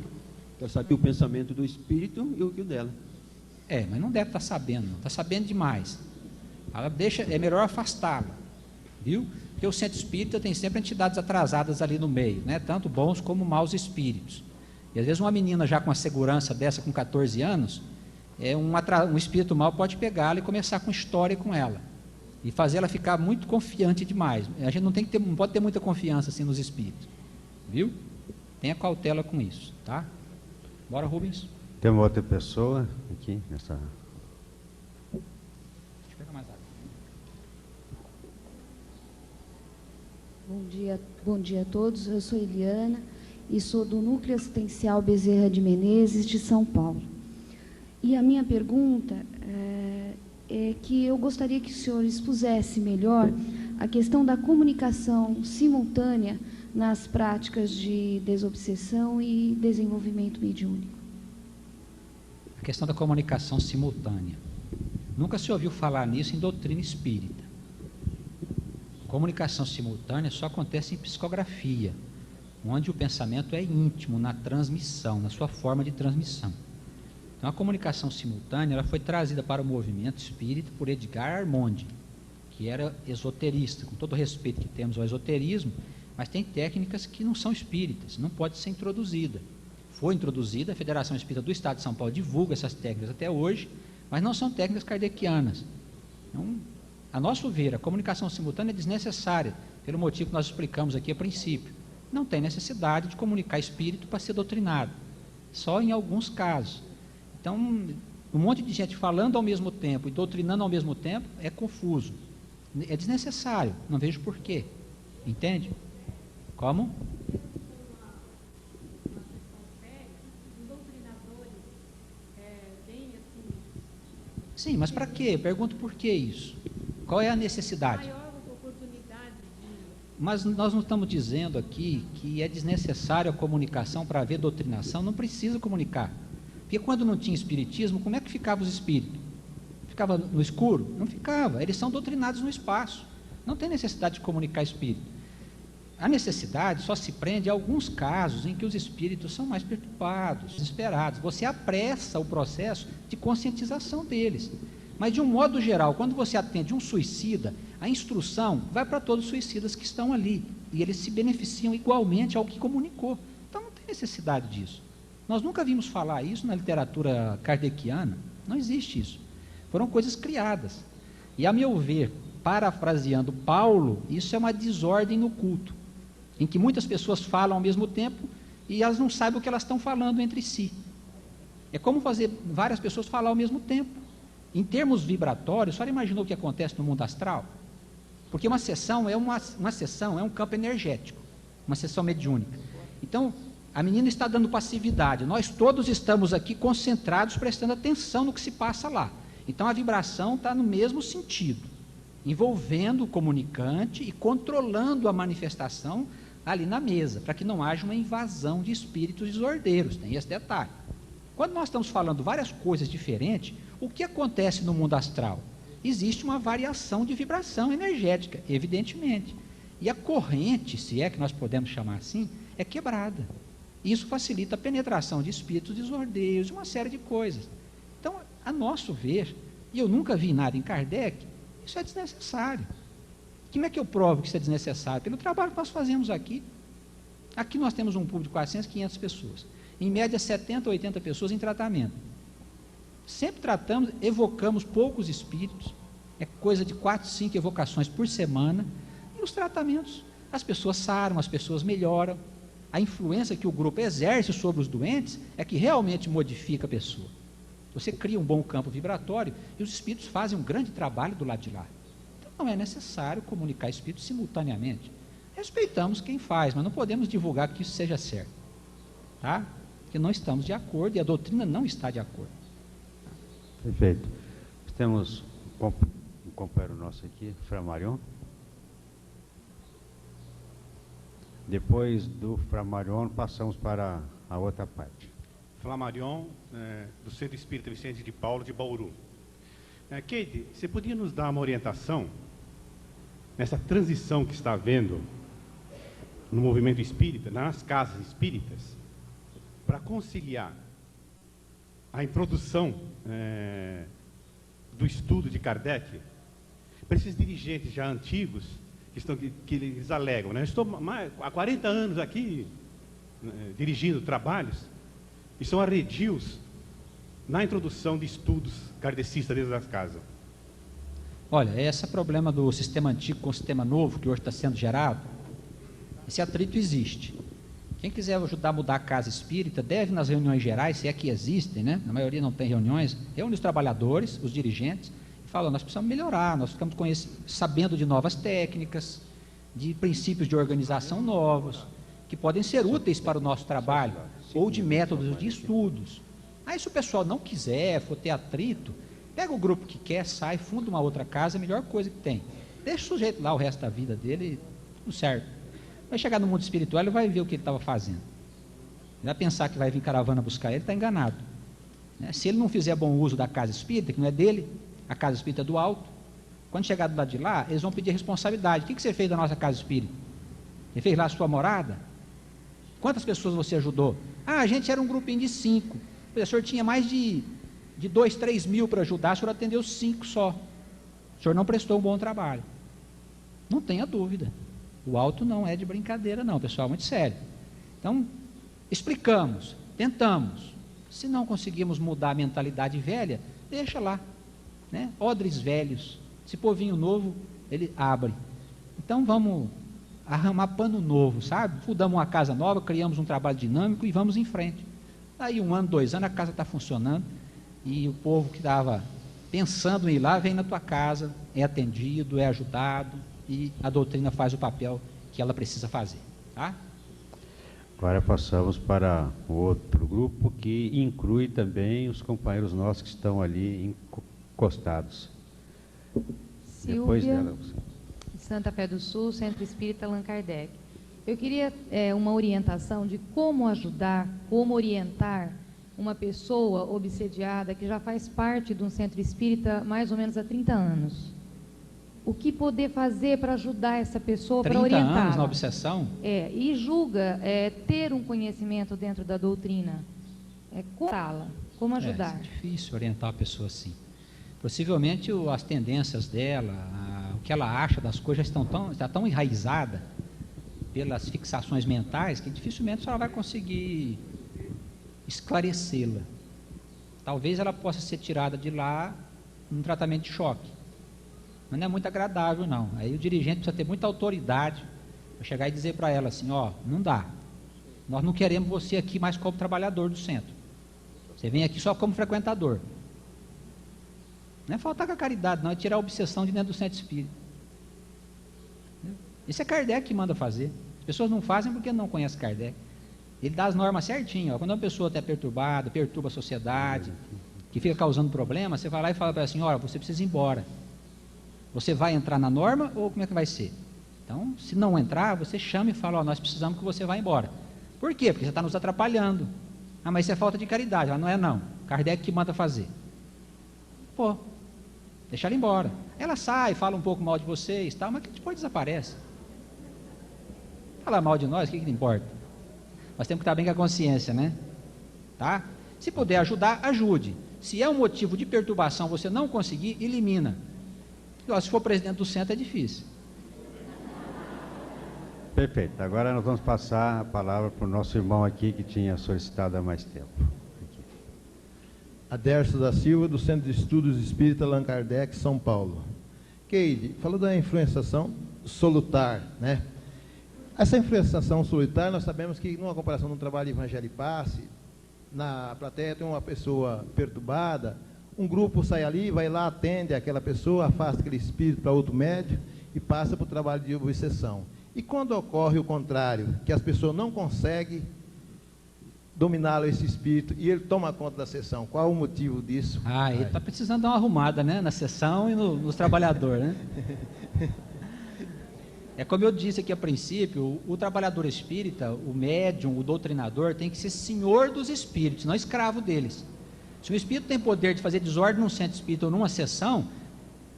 Ela sabia o pensamento do espírito e o dela. Mas não deve estar sabendo, não. Está sabendo demais. É melhor afastá-la, viu? Porque o centro espírita tem sempre entidades atrasadas ali no meio, né? Tanto bons como maus espíritos. E às vezes uma menina já com a segurança dessa, com 14 anos, um espírito mau pode pegá-la e começar com história com ela. E fazer ela ficar muito confiante demais. A gente não pode ter muita confiança assim nos espíritos. Viu? Tenha cautela com isso, tá? Bora, Rubens. Tem uma outra pessoa aqui nessa. Deixa eu pegar mais água. Bom dia a todos. Eu sou Eliana e sou do Núcleo Assistencial Bezerra de Menezes, de São Paulo. E a minha pergunta é que eu gostaria que o senhor expusesse melhor a questão da comunicação simultânea nas práticas de desobsessão e desenvolvimento mediúnico. A questão da comunicação simultânea. Nunca se ouviu falar nisso em doutrina espírita. Comunicação simultânea só acontece em psicografia, onde o pensamento é íntimo na transmissão, na sua forma de transmissão. Então a comunicação simultânea ela foi trazida para o movimento espírita por Edgar Armond, que era esoterista, com todo o respeito que temos ao esoterismo, mas tem técnicas que não são espíritas, não pode ser introduzida. Foi introduzida, a Federação Espírita do Estado de São Paulo divulga essas técnicas até hoje, mas não são técnicas kardecianas. Então, a nosso ver, a comunicação simultânea é desnecessária, pelo motivo que nós explicamos aqui a princípio. Não tem necessidade de comunicar espírito para ser doutrinado, só em alguns casos. Então, um monte de gente falando ao mesmo tempo e doutrinando ao mesmo tempo é confuso. É desnecessário, não vejo porquê. Entende? Como? Sim, mas para quê? Eu pergunto por que isso. Qual é a necessidade? Mas nós não estamos dizendo aqui que é desnecessária a comunicação para haver doutrinação, não precisa comunicar. Porque quando não tinha espiritismo, como é que ficavam os espíritos? Ficava no escuro? Não ficava, eles são doutrinados no espaço. Não tem necessidade de comunicar espírito. A necessidade só se prende a alguns casos em que os espíritos são mais perturbados, desesperados. Você apressa o processo de conscientização deles. Mas, de um modo geral, quando você atende um suicida, a instrução vai para todos os suicidas que estão ali. E eles se beneficiam igualmente ao que comunicou. Então, não tem necessidade disso. Nós nunca vimos falar isso na literatura kardeciana. Não existe isso. Foram coisas criadas. E, a meu ver, parafraseando Paulo, isso é uma desordem no culto, em que muitas pessoas falam ao mesmo tempo e elas não sabem o que elas estão falando entre si. É como fazer várias pessoas falar ao mesmo tempo. Em termos vibratórios, a senhora imaginou o que acontece no mundo astral? Porque uma sessão é um campo energético. uma sessão mediúnica. Então, a menina está dando passividade, nós todos estamos aqui concentrados, prestando atenção no que se passa lá. Então, a vibração está no mesmo sentido, envolvendo o comunicante e controlando a manifestação ali na mesa, para que não haja uma invasão de espíritos desordeiros, tem esse detalhe. Quando nós estamos falando várias coisas diferentes, o que acontece no mundo astral? Existe uma variação de vibração energética, evidentemente. E a corrente, se é que nós podemos chamar assim, é quebrada. Isso facilita a penetração de espíritos desordeiros, uma série de coisas. Então, a nosso ver, e eu nunca vi nada em Kardec, isso é desnecessário. Como é que eu provo que isso é desnecessário? Pelo trabalho que nós fazemos aqui. Aqui nós temos um público de 400, 500 pessoas. Em média, 70, 80 pessoas em tratamento. Sempre tratamos, evocamos poucos espíritos, é coisa de 4, 5 evocações por semana, e os tratamentos, as pessoas saram, as pessoas melhoram. A influência que o grupo exerce sobre os doentes é que realmente modifica a pessoa. Você cria um bom campo vibratório e os espíritos fazem um grande trabalho do lado de lá. Então não é necessário comunicar espíritos simultaneamente. Respeitamos quem faz, mas não podemos divulgar que isso seja certo. Tá? Porque não estamos de acordo e a doutrina não está de acordo. Perfeito. Temos um companheiro nosso aqui, Flammarion. Depois do Flammarion, passamos para a outra parte. Flammarion, do Centro Espírita Vicente de Paulo, de Bauru. Keide, você podia nos dar uma orientação nessa transição que está havendo no movimento espírita, nas casas espíritas, para conciliar a introdução do estudo de Kardec para esses dirigentes já antigos que eles alegam, né? Eu estou há 40 anos aqui dirigindo trabalhos e são arredios na introdução de estudos kardecistas dentro das casas. Olha, esse problema do sistema antigo com o sistema novo que hoje está sendo gerado, esse atrito existe. Quem quiser ajudar a mudar a casa espírita, deve nas reuniões gerais, se é que existem, né? Na maioria não tem reuniões, reúne os trabalhadores, os dirigentes, e fala, nós precisamos melhorar, nós ficamos sabendo de novas técnicas, de princípios de organização novos, que podem ser úteis para o nosso trabalho, ou de métodos de estudos. Aí se o pessoal não quiser, for ter atrito, pega o grupo que quer, sai, funda uma outra casa, é a melhor coisa que tem. Deixa o sujeito lá o resto da vida dele, tudo certo. Vai chegar no mundo espiritual, ele vai ver o que ele estava fazendo. Ele vai pensar que vai vir caravana buscar ele, está enganado. Se ele não fizer bom uso da casa espírita, que não é dele, a casa espírita é do alto, quando chegar do lado de lá, eles vão pedir responsabilidade. O que você fez da nossa casa espírita? Você fez lá a sua morada? Quantas pessoas você ajudou? Ah, a gente era um grupinho de 5. O professor tinha mais de 2, 3 mil para ajudar, o senhor atendeu 5 só. O senhor não prestou um bom trabalho. Não tenha dúvida. O alto não é de brincadeira não, pessoal, muito sério. Então, explicamos, tentamos. Se não conseguimos mudar a mentalidade velha, deixa lá, né? Odres velhos, se povinho novo, ele abre. Então vamos arrumar pano novo, sabe? Fundamos uma casa nova, criamos um trabalho dinâmico e vamos em frente. Aí 1 ano, 2 anos, a casa está funcionando e o povo que estava pensando em ir lá, vem na tua casa, é atendido, é ajudado e a doutrina faz o papel que ela precisa fazer, tá? Agora passamos para o outro grupo que inclui também os companheiros nossos que estão ali encostados. Silvia, depois dela, Santa Fé do Sul, Centro Espírita Allan Kardec. Eu queria uma orientação de como ajudar, como orientar uma pessoa obsediada que já faz parte de um centro espírita mais ou menos há 30 anos. O que poder fazer para ajudar essa pessoa, para orientá-la? 30 anos na obsessão? E julga ter um conhecimento dentro da doutrina. Corá-la, como ajudar? É difícil orientar a pessoa assim. Possivelmente as tendências dela, o que ela acha das coisas está tão enraizada pelas fixações mentais que dificilmente ela vai conseguir esclarecê-la. Talvez ela possa ser tirada de lá num tratamento de choque, mas não é muito agradável não. Aí o dirigente precisa ter muita autoridade para chegar e dizer para ela assim, ó, não dá, nós não queremos você aqui mais como trabalhador do centro, você vem aqui só como frequentador. Não é faltar com a caridade não, é tirar a obsessão de dentro do centro espírita. Isso é Kardec que manda fazer. pessoas não fazem porque não conhecem Kardec. Ele dá as normas certinho. Ó. Quando uma pessoa está perturbada, perturba a sociedade, que fica causando problema, você vai lá e fala para ela assim, olha, você precisa ir embora. Você vai entrar na norma ou como é que vai ser? Então, se não entrar, você chama e fala, ó, nós precisamos que você vá embora. Por quê? Porque você está nos atrapalhando. Ah, mas isso é falta de caridade. Ela não é não. Kardec que manda fazer. Pô, deixa ela embora. Ela sai, fala um pouco mal de vocês, tal, mas depois desaparece. Fala mal de nós, o que importa? Nós temos que estar bem com a consciência, né? Tá? Se puder ajudar, ajude. Se é um motivo de perturbação, você não conseguir, elimina. E, se for presidente do centro, é difícil. Perfeito. Agora nós vamos passar a palavra para o nosso irmão aqui, que tinha solicitado há mais tempo. Adércio da Silva, do Centro de Estudos Espírita Allan Kardec, São Paulo. Keide, falou da influenciação solutar, né? Essa influenciação solutar, nós sabemos que, numa comparação no trabalho de Evangelho e Passe, na plateia tem uma pessoa perturbada, um grupo sai ali, vai lá, atende aquela pessoa, afasta aquele espírito para outro médium e passa para o trabalho de obsessão. E quando ocorre o contrário, que as pessoas não conseguem dominá-lo, esse espírito, e ele toma conta da sessão, qual o motivo disso? Ah, ele está precisando dar uma arrumada, né? Na sessão e nos trabalhadores, né? É como eu disse aqui a princípio, o trabalhador espírita, o médium, o doutrinador, tem que ser senhor dos espíritos, não escravo deles. Se o espírito tem poder de fazer desordem num centro espírita ou numa sessão,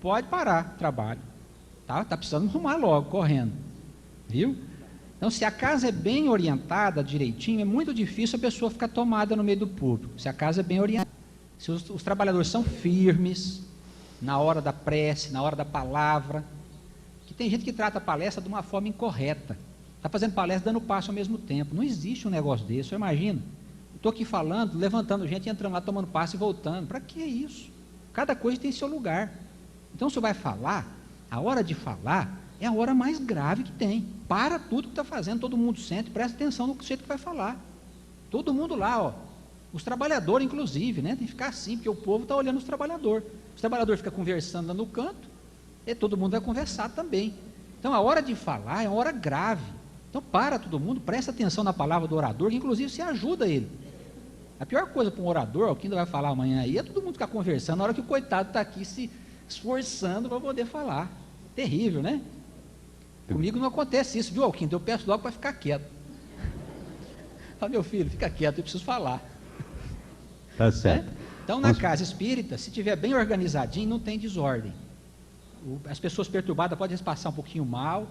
pode parar o trabalho. Tá precisando arrumar logo, correndo. Viu? Então, se a casa é bem orientada direitinho, é muito difícil a pessoa ficar tomada no meio do público. Se a casa é bem orientada. Se os trabalhadores são firmes, na hora da prece, na hora da palavra. Que tem gente que trata a palestra de uma forma incorreta. Está fazendo palestra dando passo ao mesmo tempo. Não existe um negócio desse, você imagina. Estou aqui falando, levantando gente, entrando lá, tomando passo e voltando. Para que isso? Cada coisa tem seu lugar. Então, se você vai falar, a hora de falar é a hora mais grave que tem. Para tudo que está fazendo, todo mundo sente, presta atenção no jeito que vai falar. Todo mundo lá, ó. Os trabalhadores, inclusive, né? Tem que ficar assim, porque o povo está olhando os trabalhadores. Os trabalhadores ficam conversando lá no canto, e todo mundo vai conversar também. Então, a hora de falar é uma hora grave. Então, para todo mundo, presta atenção na palavra do orador, que inclusive se ajuda ele. A pior coisa para um orador, o que ainda vai falar amanhã aí, é todo mundo ficar conversando na hora que o coitado está aqui se esforçando para poder falar. Terrível, né? Comigo não acontece isso, viu, Alquindo? Eu peço logo para ficar quieto. Fala, meu filho, fica quieto, eu preciso falar. Tá certo. Então, na casa espírita, se tiver bem organizadinho, não tem desordem. As pessoas perturbadas podem passar um pouquinho mal,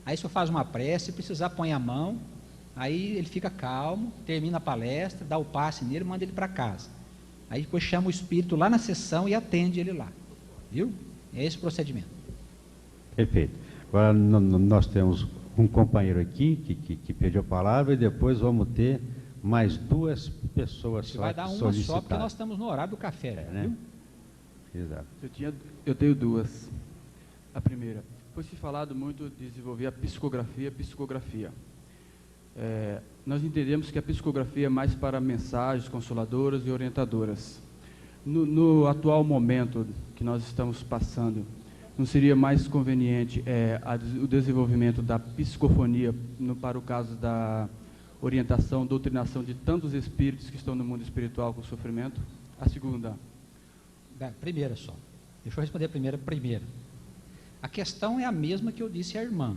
aí se eu faz uma prece, se precisar põe a mão, aí ele fica calmo, termina a palestra, dá o passe nele, manda ele para casa. Aí depois chama o espírito lá na sessão e atende ele lá. Viu? É esse o procedimento. Perfeito. Agora nós temos um companheiro aqui que pediu a palavra e depois vamos ter mais duas pessoas só. Vai dar uma só, porque nós estamos no horário do café, né? Viu? Exato. Eu tenho duas. A primeira, foi se falado muito de desenvolver a psicografia. Nós entendemos que a psicografia é mais para mensagens consoladoras e orientadoras. No atual momento que nós estamos passando, não seria mais conveniente o desenvolvimento da psicofonia para o caso da orientação, doutrinação de tantos espíritos que estão no mundo espiritual com sofrimento? A segunda. Primeira só. Deixa eu responder a primeira. A questão é a mesma que eu disse à irmã.